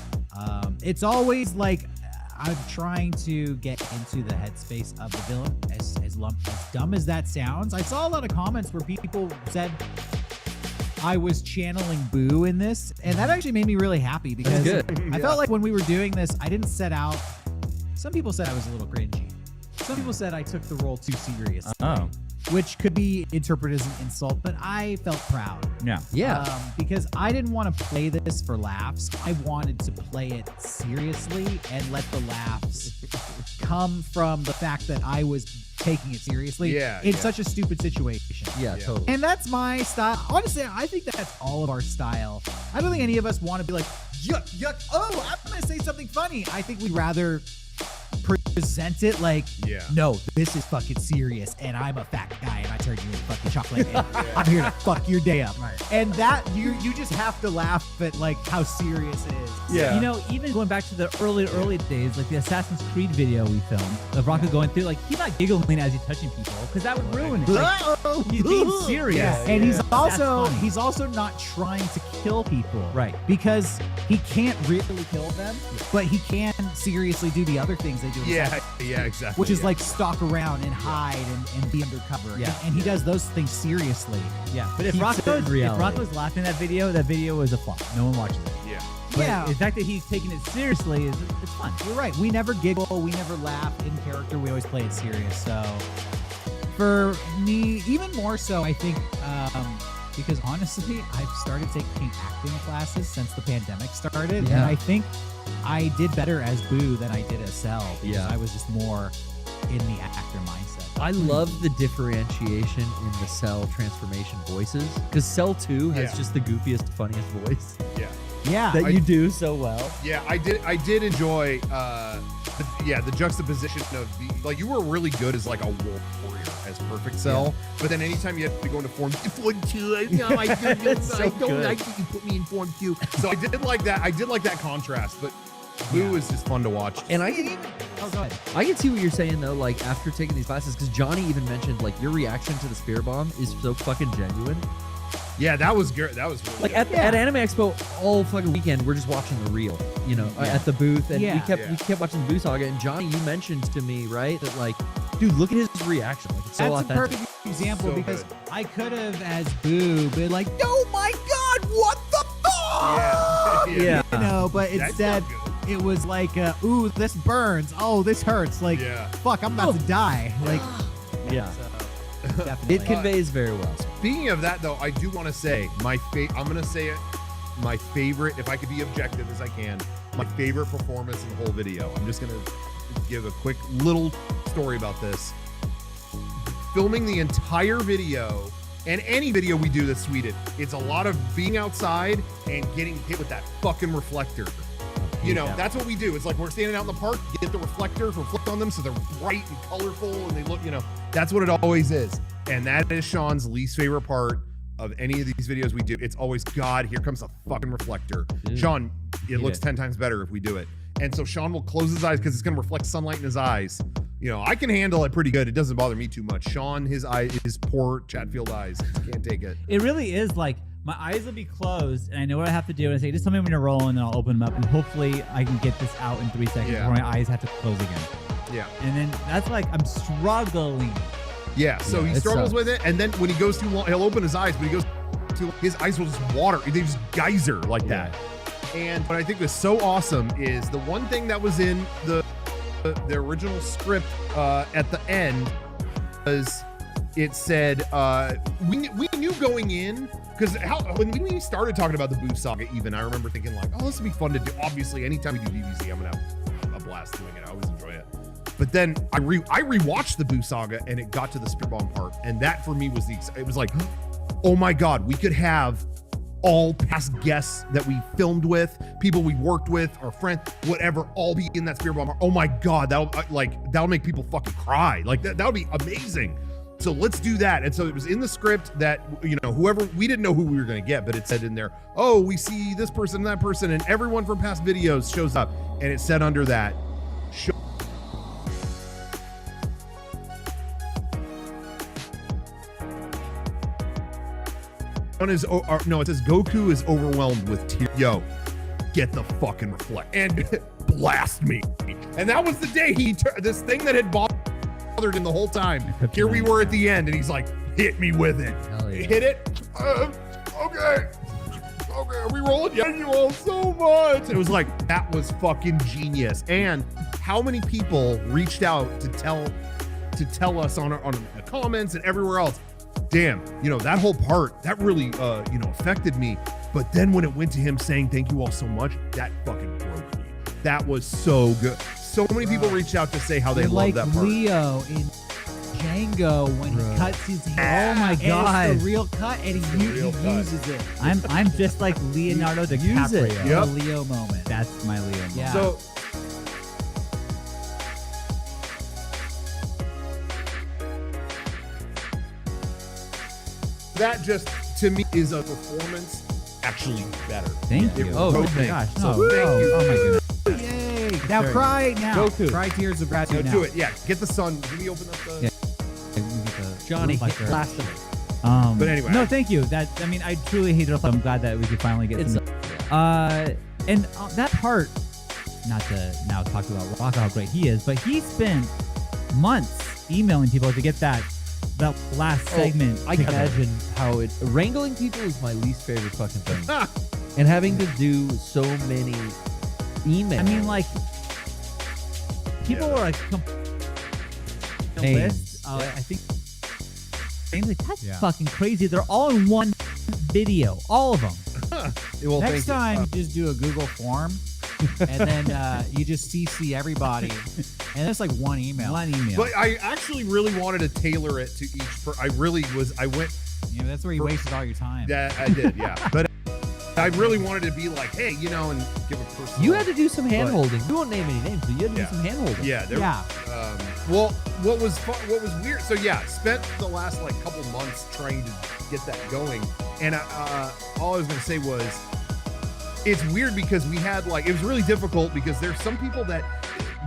It's always like I'm trying to get into the headspace of the villain. As dumb as that sounds, I saw a lot of comments where people said I was channeling Boo in this, and that actually made me really happy because good. I felt like when we were doing this, I didn't set out. Some people said I was a little cringy. Some people said I took the role too seriously. Oh. Which could be interpreted as an insult, but I felt proud. Yeah. Yeah. Because I didn't want to play this for laughs. I wanted to play it seriously and let the laughs come from the fact that I was taking it seriously Yeah, in yeah. such a stupid situation. Yeah, Yeah. totally. And that's my style. Honestly, I think that's all of our style. I don't think any of us want to be like, yuck, yuck. Oh, I'm going to say something funny. I think we'd rather present it like, Yeah. no, this is fucking serious, and I'm a fat guy, and I turned you into fucking chocolate, and I'm here to fuck your day up. And that, you just have to laugh at, like, how serious it is. Yeah. You know, even going back to the early days, like the Assassin's Creed video we filmed of Rocco going through, like he's not giggling as he's touching people because that would ruin it. Like, he's being serious. Yeah, and he's That's also funny. not trying to kill people, Right. Because he can't really kill them, but he can seriously do the other things they do. in Yeah, Assassin's yeah, Creed, exactly. which is yeah. like stalk around and hide and be undercover. Yeah. And he does those things seriously. Yeah, but if Keeps it Rocco's reality. laughing at that video was a flop. No one watches it. Yeah. But Yeah. the fact that he's taking it seriously it's fun. You're right. We never giggle. We never laugh in character. We always play it serious. So for me, even more so, I think, because honestly, I've started taking acting classes since the pandemic started. And Yeah. I think I did better as Boo than I did as Cell because Yeah. I was just more in the actor mindset. I love the differentiation in the Cell transformation voices because Cell 2 has Yeah. just the goofiest, funniest voice Yeah. Yeah. that you do so well. Yeah, I did enjoy the juxtaposition of like you were really good as like a warrior as Perfect Cell, but then anytime you had to go into form 2, I don't good. like that you put me in form 2. So I did like that. I did like that contrast, but Boo is just fun to watch. And I can Oh, go ahead. I can see what you're saying though, like after taking these classes, because Johnny even mentioned like your reaction to the spear bomb is so fucking genuine. Yeah, that was good. That was really Like good. at Anime Expo all fucking weekend, we're just watching the reel, you know, at the booth, and Yeah. we kept watching the Boo Saga. And Johnny, you mentioned to me, right, that like, dude, look at his reaction, like it's so That's authentic. a perfect example So because good. I could have, as Boo, been like, "Oh my God, what the fuck?" Yeah. You know, but That's instead, not good. it was like, "Ooh, this burns. Oh, this hurts. Like, Yeah. fuck, I'm about to die." Like, Yeah. so, definitely. It conveys very well. Speaking of that, though, I do want to say I'm going to say it. My favorite, if I could be objective as I can, my favorite performance in the whole video. I'm just going to give a quick little story about this. Filming the entire video, and any video we do that's tweeted, it's a lot of being outside and getting hit with that fucking reflector. You know, that's what we do. It's like we're standing out in the park, get the reflectors, reflect on them so they're bright and colorful and they look, you know, that's what it always is. And that is Sean's least favorite part of any of these videos we do. It's always, God, here comes a fucking reflector. Dude. Sean, it looks 10 times better if we do it. And so Sean will close his eyes because it's going to reflect sunlight in his eyes. You know, I can handle it pretty good. It doesn't bother me too much. Sean, his poor Chatfield eyes, can't take it. It really is like my eyes will be closed and I know what I have to do and I say, just tell me when to roll and then I'll open them up and hopefully I can get this out in 3 seconds Yeah. before my eyes have to close again. Yeah. And then that's like I'm struggling. Yeah, so Yeah, he it struggles sucks. with it, and then when he goes too long, he'll open his eyes, but he goes too, his eyes will just water. They just geyser like that. And what I think was so awesome is the one thing that was in the original script at the end was it said we knew going in, because when we started talking about the Boo Saga, even I remember thinking like, oh, this would be fun to do. Obviously, anytime we do DBZ, I'm gonna have a blast doing it. I always enjoy it. But then I rewatched the Boo Saga and it got to the spear bomb part, and that for me was it was like, oh my God, we could have all past guests that we filmed with, people we worked with, our friends, whatever, all be in that spear bomb. Oh my God, that'll make people fucking cry. Like that would be amazing. So let's do that. And so it was in the script that, you know, whoever, we didn't know who we were going to get, but it said in there, oh, we see this person and that person, and everyone from past videos shows up. And it said under that, it says Goku is overwhelmed with tears. Yo, get the fucking reflect and blast me. And that was the day this thing that had bothered him the whole time. Here we were at the end, and he's like, hit me with it. Hell yeah. Hit it. Okay, are we rolling? Yeah, you all so much. It was like, that was fucking genius. And how many people reached out to tell us on the comments and everywhere else, damn, you know, that whole part, that really, affected me. But then when it went to him saying thank you all so much, that fucking broke me. That was so good. So many people reached out to say how they love like that part. Leo in Django when he Bro. cuts his hair. Oh my and God. it's the real cut, and he real cut. uses it. I'm just like Leonardo Use it. DiCaprio. Yep. A Leo moment. That's my Leo moment. Yeah. So that just to me is a performance actually better. Thank you. It Oh really my thank gosh. you. No. So thank you. Oh my goodness. Yay! Now Very cry now. Goku. Cry tears of No, gratitude now. do it. Yeah, get the sun. Can we open up the? Yeah. Johnny, Like her. blast him. But anyway. No, thank you. That I mean, I truly hate it. I'm glad that we could finally get It's some. And that part, not to now talk about Rocco how great he is, but he spent months emailing people to get that last segment. I can together. imagine how it. Wrangling people is my least favorite fucking thing. And having to do so many emails. I mean, like, people Yeah. were like, Pains. list. Yeah. I think. And like, that's Yeah. fucking crazy. They're all in one video, all of them. Well, Next thank you. time, you just do a Google form, and then you just CC everybody, and it's like one email. One email. But I actually really wanted to tailor it to each. I really was. I went. You know, that's where you wasted all your time. Yeah, I did. Yeah, but I really wanted to be like, hey, you know, and give a personal. You had to do some hand holding. We won't name any names, but you had to Yeah. do some hand holding. Yeah. There, Yeah. Well, what was fun, what was weird? So yeah, spent the last like couple months trying to get that going, and all I was gonna say was, it's weird because we had like it was really difficult because there's some people that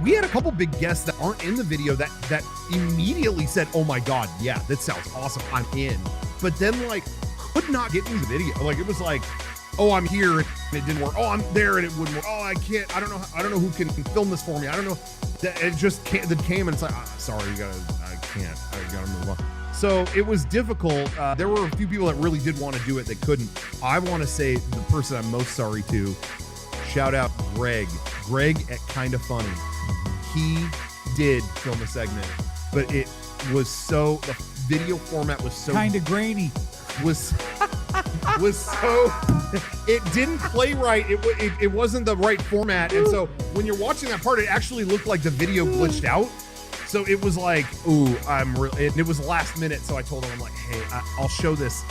we had a couple big guests that aren't in the video that immediately said, "Oh my god, yeah, that sounds awesome, I'm in," but then like could not get in the video. Like it was like, "Oh, I'm here," and it didn't work. "Oh, I'm there," and it wouldn't work. "Oh, I can't. I don't know who can film this for me. I don't know." It just came and it's like, sorry, I gotta move on. So it was difficult. There were a few people that really did want to do it that couldn't. I want to say the person I'm most sorry to, shout out Greg at Kinda Funny. He did film a segment, but it was so, the video format was so Kind of grainy. was so it didn't play right. It wasn't the right format, and so when you're watching that part, it actually looked like the video glitched out. So it was like, ooh, and it was last minute. So I told him, I'm like, hey, I'll show this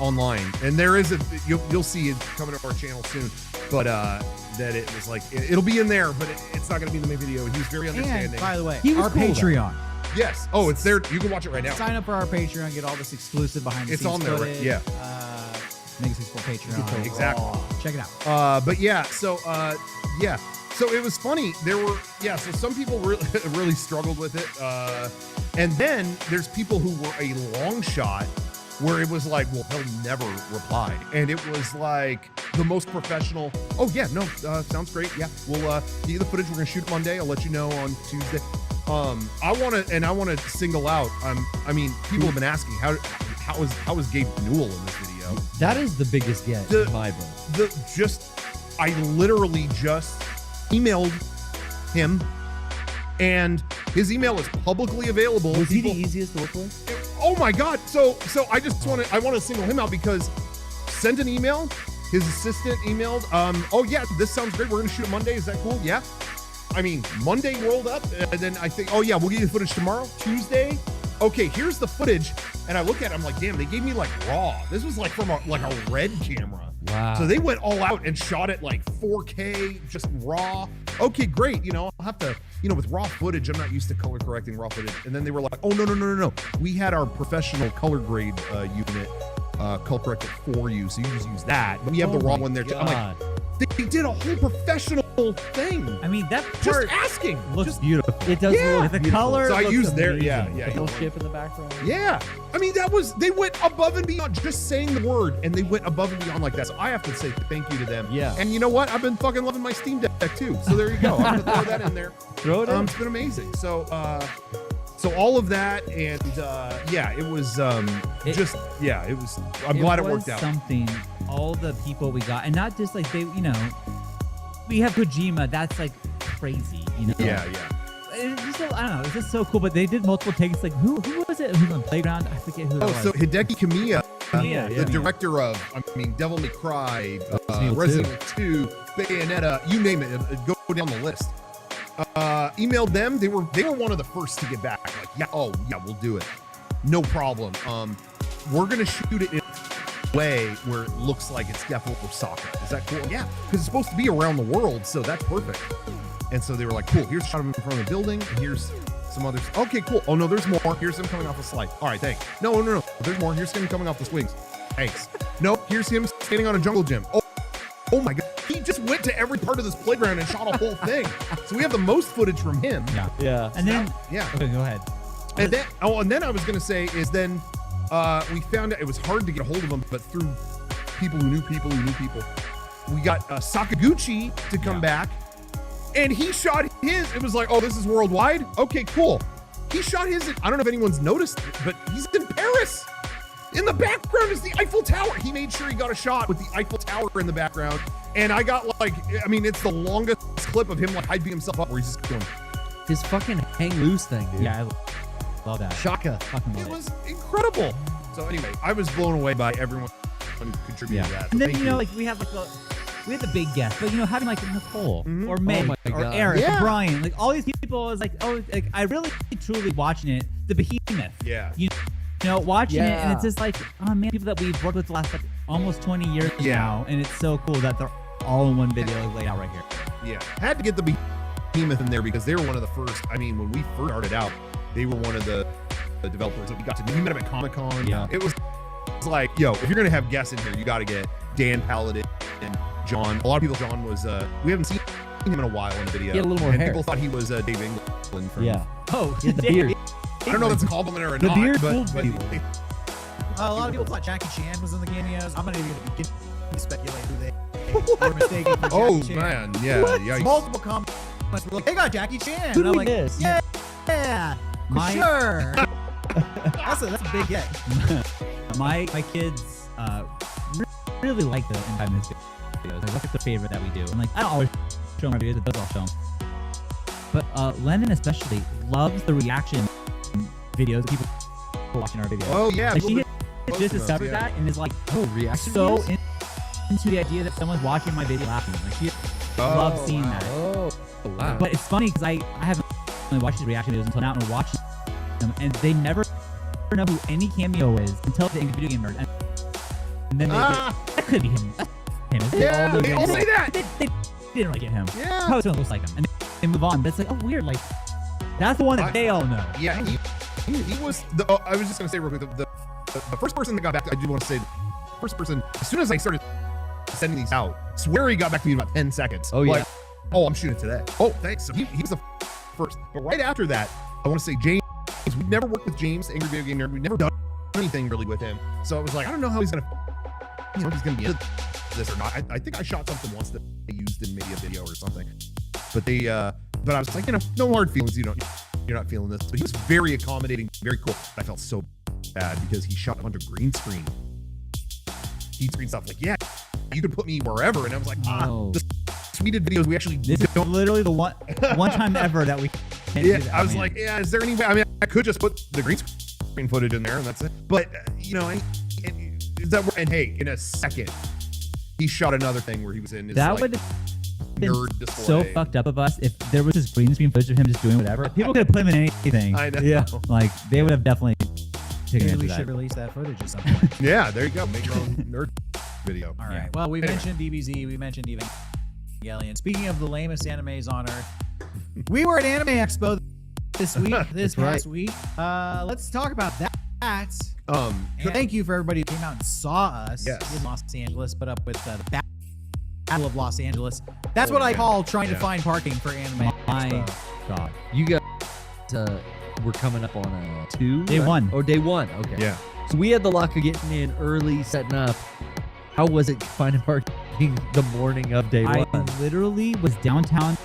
online, and there is you'll see it coming to our channel soon. But that it was like it'll be in there, but it's not gonna be in the main video. And he was very understanding. And by the way, He was our cool, though. Patreon. Yes. Oh, it's there. You can watch it right now. Sign up for our Patreon, get all this exclusive behind the It's scenes on there, right? footage. Yeah. Make us for Patreon. Exactly. Check it out. But yeah, so yeah, so it was funny. There were so some people really really struggled with it, and then there's people who were a long shot where it was like, well, he'll never reply, and it was like the most professional. Oh yeah, no, sounds great. Yeah, we'll give you the footage. We're gonna shoot it Monday. I'll let you know on Tuesday. I want to single out. I mean, people have been asking how is Gabe Newell in this video? That is the biggest get in my book. I literally just emailed him, and his email is publicly available. Was he the easiest to work with? Oh my god! So I want to single him out because sent an email. His assistant emailed. Oh yeah, this sounds great. We're gonna shoot it Monday. Is that cool? Yeah. I mean, Monday rolled up, and then I think, oh yeah, we'll get you the footage tomorrow. Tuesday, okay, here's the footage, and I look at it, I'm like, damn, they gave me like raw. This was like from a red camera. Wow. So they went all out and shot it like 4K, just raw. Okay, great. You know, I'll have to, with raw footage, I'm not used to color correcting raw footage. And then they were like, oh no. We had our professional color grade unit color correct it for you, so you just use that. We have the raw one there too. I'm like, they did a whole professional thing. I mean, that Just part asking. looks Just, beautiful. It does Yeah. look The beautiful. color So I looks used their amazing. yeah. The hill ship in the background. Yeah. I mean, they went above and beyond just saying the word, and they went above and beyond like that. So I have to say thank you to them. Yeah. And you know what? I've been fucking loving my Steam Deck too. So there you go. I'm gonna throw that in there. Throw it in. It's been amazing. So all of that, and yeah, it was it was. I'm glad it worked out. Something. All the people we got, and not just like they, we have Kojima. That's like crazy, Yeah. It's just I don't know. It's just so cool. But they did multiple takes. Like who was it? Who on Playground? I forget who. Oh, it was. so Hideki Kamiya, Kamiya, the yeah. director of, Devil May Cry, Evil Resident Evil 2, Bayonetta, you name it. Go down the list. emailed them. They were one of the first to get back. Like, yeah, oh yeah, we'll do it. No problem. We're gonna shoot it in a way where it looks like it's definitely Osaka. Is that cool? Yeah, because it's supposed to be around the world, so that's perfect. And so they were like, cool, here's a shot of him in front of the building, and here's some others. Okay, cool. Oh no, there's more. Here's him coming off the slide. All right, thanks. No. There's more. Here's him coming off the swings. Thanks. Nope, here's him standing on a jungle gym. Oh my god. He just went to every part of this playground and shot a whole thing. So we have the most footage from him. Yeah. And then, Yeah. okay, go ahead. And then I was gonna say is then we found out it was hard to get a hold of him, but through people who knew people, we got Sakaguchi to come back, and he shot his. It was like, oh, this is worldwide. Okay, cool. He shot his. I don't know if anyone's noticed, but he's in Paris. In the background is the Eiffel Tower. He made sure he got a shot with the Eiffel Tower in the background, and I got like, I mean, it's the longest clip of him like hyping himself up, where he's just going. His fucking hang loose thing, dude. Yeah, I love that. Shaka. Fucking love It was incredible. So anyway, I was blown away by everyone who contributed to that. And then, Thank you know, like we have the big guests, but you know, having like Nicole or Meg my or God. Eric Yeah. or Brian, like all these people was like, oh, like I really truly watching it, the behemoth. Yeah. You know, watching it, and Yeah. it's just like, oh man, people that we've worked with the last like almost 20 years now, and it's so cool that they're all in one video laid out right here. Yeah, had to get the behemoth in there because they were one of the first. I mean, when we first started out, they were one of the developers that we got to. We met them at Comic-Con. Yeah. It was like, yo, if you're gonna have guests in here, you got to get Dan Paladin and John. A lot of people, John was. We haven't seen him in a while in the video. He had a little more and hair. people thought he was Dave England from. Yeah. Oh, He had the beard. I don't know if that's a compliment or The not, beard but, fooled but people. A lot of people thought Jackie Chan was in the cameos. I'm not even going to begin to speculate who they were mistaken for Jackie oh Chan. man, yeah, yikes. Multiple comments were like, "Hey, got Jackie Chan." Who And I'm did like, we miss? Yeah, for My- sure. that's a big get. my kids really like the Inside News videos. Like, what's their favorite that we do? And like, I don't always show them our videos, but those I'll show them. But Lennon especially loves the reaction videos of people watching our videos. Oh yeah, Like, she people just posting discovered those, yeah. that and is like, Oh, reaction so videos? into the idea that someone's watching my video laughing. Like, she loves seeing wow. that. Oh, wow. But it's funny because I haven't really watched these reaction videos until now, and we're watching them, and they never know who any cameo is until the Video Game Nerd. And then that could be him. That's him. Isn't it? Yeah, All they all say that. They didn't really get him. Yeah. Probably someone looks like him. And they move on. But it's like, oh, weird. Like, that's the one that they all know. Yeah, he was the. Oh, I was just gonna say real quick. The first person that got back. I do want to say, the first person. As soon as I started sending these out, swear he got back to me in about 10 seconds. Oh, yeah. Like, oh, I'm shooting today. Oh, thanks. So he was the first. But right after that, I want to say James. We've never worked with James, Angry Video Game Nerd. We've never done anything really with him. So I was like, I don't know how he's gonna. You know, if he's gonna be into this or not. I think I shot something once that they used in maybe a video or something. But they. But I was like, you know, no hard feelings. You're not feeling this. But he was very accommodating, very cool. I felt so bad because he shot a bunch of green screen stuff. Like, yeah, you could put me wherever, and I was like, Oh. the tweeted videos we actually This is don't. literally the one time ever that we can't Yeah, do that, I was man. like, yeah, is there any way? I mean, I could just put the green screen footage in there, and that's it. But you know, and hey, in a second, he shot another thing where he was in his that like, would have been nerd display. so fucked up of us if there was just green screen footage of him just doing whatever. People could have put him in anything. I know. Yeah. Like, they would have definitely taken Maybe into we that. should release that footage at some point. Yeah, there you go. Make your own nerd video. All right. Yeah. Well, we Anyway. mentioned DBZ. We mentioned Evangelion. Speaking of the lamest animes on Earth, we were at Anime Expo this week. This past week. Let's talk about that. And thank you for everybody who came out and saw us Yes. in Los Angeles, put up with the Battle of Los Angeles. That's what I call trying to find parking for Anime My Expo. God. You guys we're coming up on Day one. Oh, day one. Okay. Yeah. So we had the luck of getting in early, setting up. How was it finding parking the morning of day I one? literally was downtown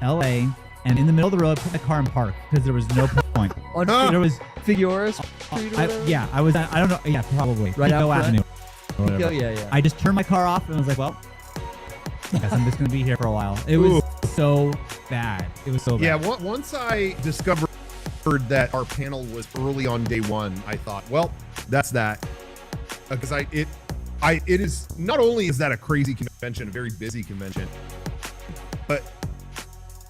LA and in the middle of the road, put my car in park because there was no point. On There was, Figueroa Street or whatever? yeah, I was, I don't know, yeah, probably. Right out Pico front? Avenue. or whatever. Oh, yeah. I just turned my car off and was like, well, I guess I'm just going to be here for a while. It was so bad. It was so bad. Yeah, once I discovered that our panel was early on day one, I thought, well, that's that. Because it is, not only is that a crazy convention, a very busy convention, but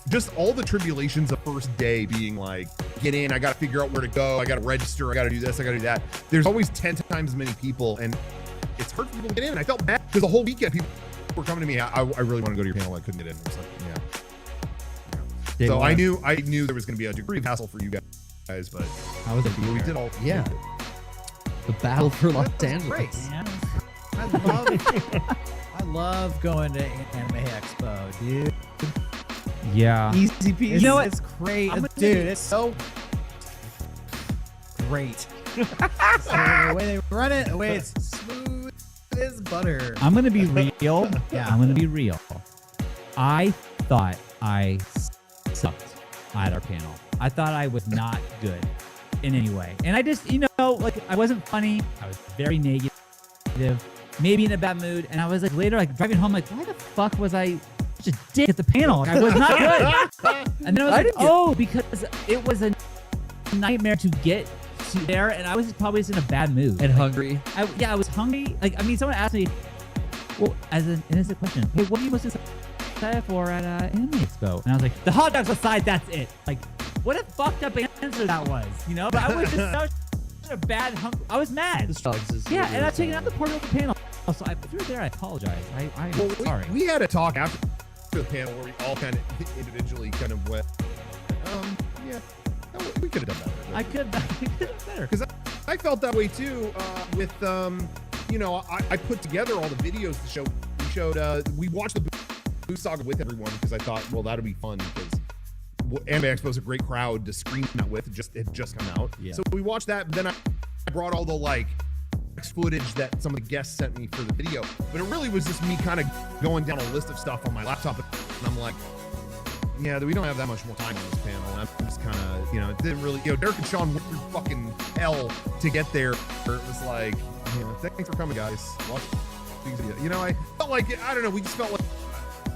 just all the tribulations of first day being like, get in, I got to figure out where to go, I got to register, I got to do this, I got to do that. There's always 10 times as many people, and it's hard for people to get in. And I felt bad because the whole weekend people were coming to me. I really want to go to your panel. I couldn't get in. I was like, yeah. So I knew there was going to be a degree of hassle for you guys, but How was it? we did all. Yeah. The battle for Los That's Angeles. great. Yeah. I love going to Anime Expo, dude. Yeah. Easy peasy. You know what? It's great, dude. It's so great. The way they run it, the way it's smooth as butter. I'm gonna be real. Yeah. I'm gonna be real. I thought I sucked at our panel. I thought I was not good in any way. And I just, like, I wasn't funny. I was very negative, maybe in a bad mood. And I was like, later, like, driving home, like, why the fuck was I such a dick at the panel? Like, I was not good. And then I was like, oh, because it was a nightmare to get to there, and I was probably just in a bad mood. And hungry. I was hungry. Like, I mean, someone asked me, well, as an innocent question, hey, what are you most excited for at Anime Expo? And I was like, the hot dogs aside, that's it. Like, what a fucked up answer that was, But I was just such a bad I was mad. Yeah, and I'm taking out the part of the panel. So if you were there, I apologize. I'm sorry. We had a talk after the panel where we all kind of individually kind of went, yeah, we could have done better. I could have done better. Because I felt that way too with, I put together all the videos to show. We watched the Boo Saga with everyone because I thought, well, that'd be fun because Anime Expo is a great crowd to screen that with. It had just come out. Yeah. So we watched that. Then I brought all the footage that some of the guests sent me for the video. But it really was just me kind of going down a list of stuff on my laptop. And I'm like, yeah, we don't have that much more time on this panel. I'm just kind of, it didn't really, Derek and Sean went through fucking hell to get there. It was like, thanks for coming, guys. Watch these videos. I felt like, I don't know, we just felt like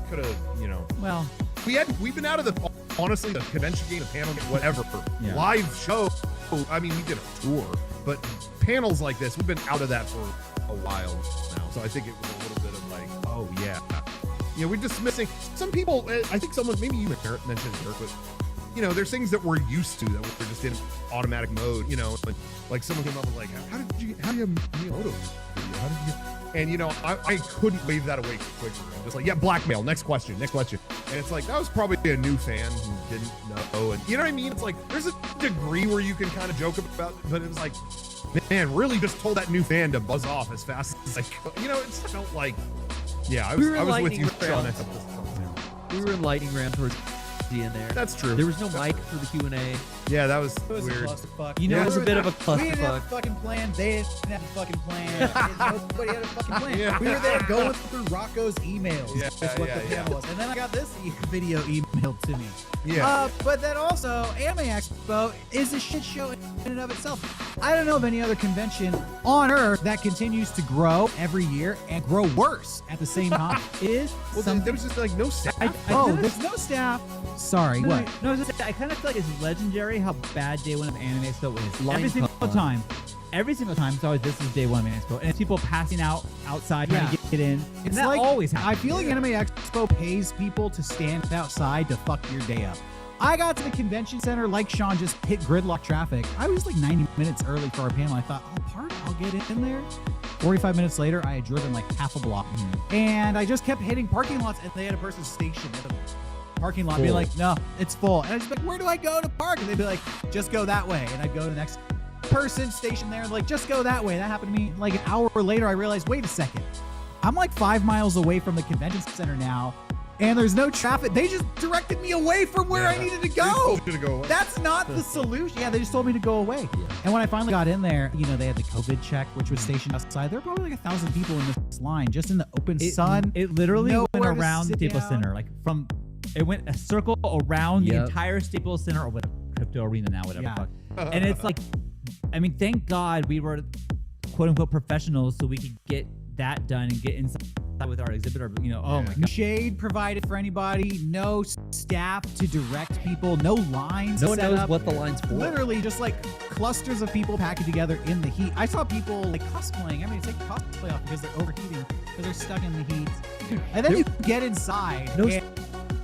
could have, Well, we've been out of honestly, the convention game, the panel game, whatever, Yeah. live show. I mean, we did a tour, but panels like this, we've been out of that for a while now. So I think it was a little bit of like, oh yeah. We're dismissing some people. I think someone, maybe you mentioned it, but there's things that we're used to that we're just in automatic mode. Like someone came up with like, how do you have Miyamoto? How did you? And I couldn't wave that away quicker. I'm just like, yeah, blackmail. Next question. And it's like that was probably a new fan who didn't know. And you know what I mean? It's like there's a degree where you can kind of joke about it, but it was like, man, really just told that new fan to buzz off as fast as I could. It just felt like. Yeah, I was with you, Sean. We were in lightning round towards the end there. That's true. There was no mic for the Q&A. Yeah, that was It was weird. a clusterfuck. It was a bit of a We didn't have a clusterfuck. fucking plan. They didn't have a fucking plan. Nobody had a fucking plan. Yeah. We were there going through Rocco's emails. Yeah, That's what the panel was. And then I got this video emailed to me. Yeah. But then also, Anime Expo is a shit show in and of itself. I don't know of any other convention on Earth that continues to grow every year and grow worse at the same time. It is Well, something. there was just like no staff. There's no staff. Sorry, what? No, I kind of feel like it's legendary how bad day one of Anime Expo is. Line Every single con. time. It's always this is day one of Anime Expo. And it's people passing out outside trying to get in. And It's that like, always happens. I feel like Anime Expo pays people to stand outside to fuck your day up. I got to the convention center like Sean, just hit gridlock traffic. I was like 90 minutes early for our panel. I thought, I'll get in there. 45 minutes later, I had driven like half a block. And I just kept hitting parking lots, and they had a person stationed at the parking lot being like, no, it's full. And I was like, where do I go to park? And they'd be like, just go that way. And I'd go to the next person stationed there and like, just go that way. That happened to me like an hour later. I realized, wait a second. I'm like 5 miles away from the convention center now, and there's no traffic. They just directed me away from where I needed to go. That's not the solution. Yeah, they just told me to go away. Yeah. And when I finally got in there, they had the COVID check, which was stationed outside. There were probably like 1,000 people in this line, just in the open sun. It literally Nowhere went to around sit Staples down. Center. It went a circle around the entire Staples Center, or what, Crypto Arena now, whatever. Yeah. Fuck. And it's like, I mean, thank God we were quote unquote professionals so we could get that done and get inside with our exhibitor. Oh my God. Shade provided for anybody, no staff to direct people, no lines. No one set knows up. what the line's for. Literally just like clusters of people packed together in the heat. I saw people like cosplaying. I mean, take cosplay off because they're overheating because they're stuck in the heat. And then you get inside. No and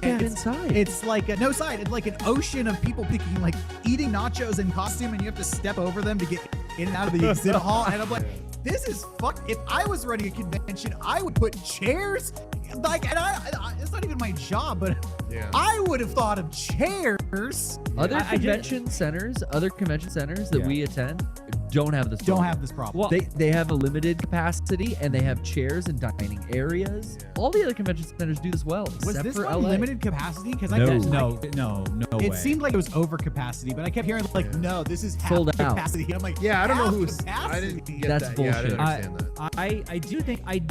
they have it's, inside? It's like no side. It's like an ocean of people picking, like eating nachos in costume, and you have to step over them to get in and out of the exhibit hall. And I'm like, this is fuck. If I was running a convention, I would put chairs. Like, and I it's not even my job, but Yeah. I would have thought of chairs. Other I convention centers that we attend don't have this. Don't problem. have this problem. Well, They have a limited capacity and they have chairs and dining areas. All the other convention centers do as well, was except this for one LA. limited capacity? Because I No. kept, no it way. seemed like it was over capacity, but I kept hearing like, no, this is half Sold out. capacity. I'm like, Yeah, I don't know half who's. capacity? I didn't get That's that. Yeah, I didn't bullshit. understand that. I do think I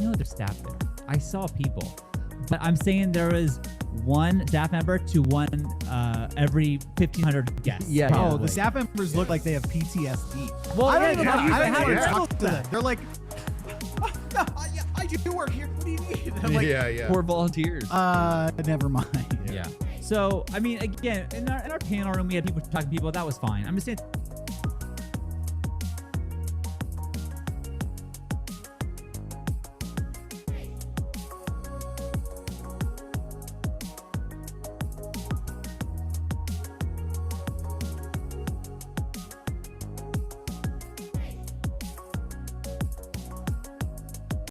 know there's staff there. I saw people, but I'm saying there is one staff member to one every 1,500 guests. Yeah, Oh, probably. the staff members look like they have PTSD. Well, I don't yeah, even yeah, know. I don't yeah, know yeah. how to talk to them. They're like, no, I do work here. What do you need? I'm like, yeah. Poor volunteers. never mind. Yeah. So I mean, again, in our panel room, we had people talking to people. That was fine. I'm just saying,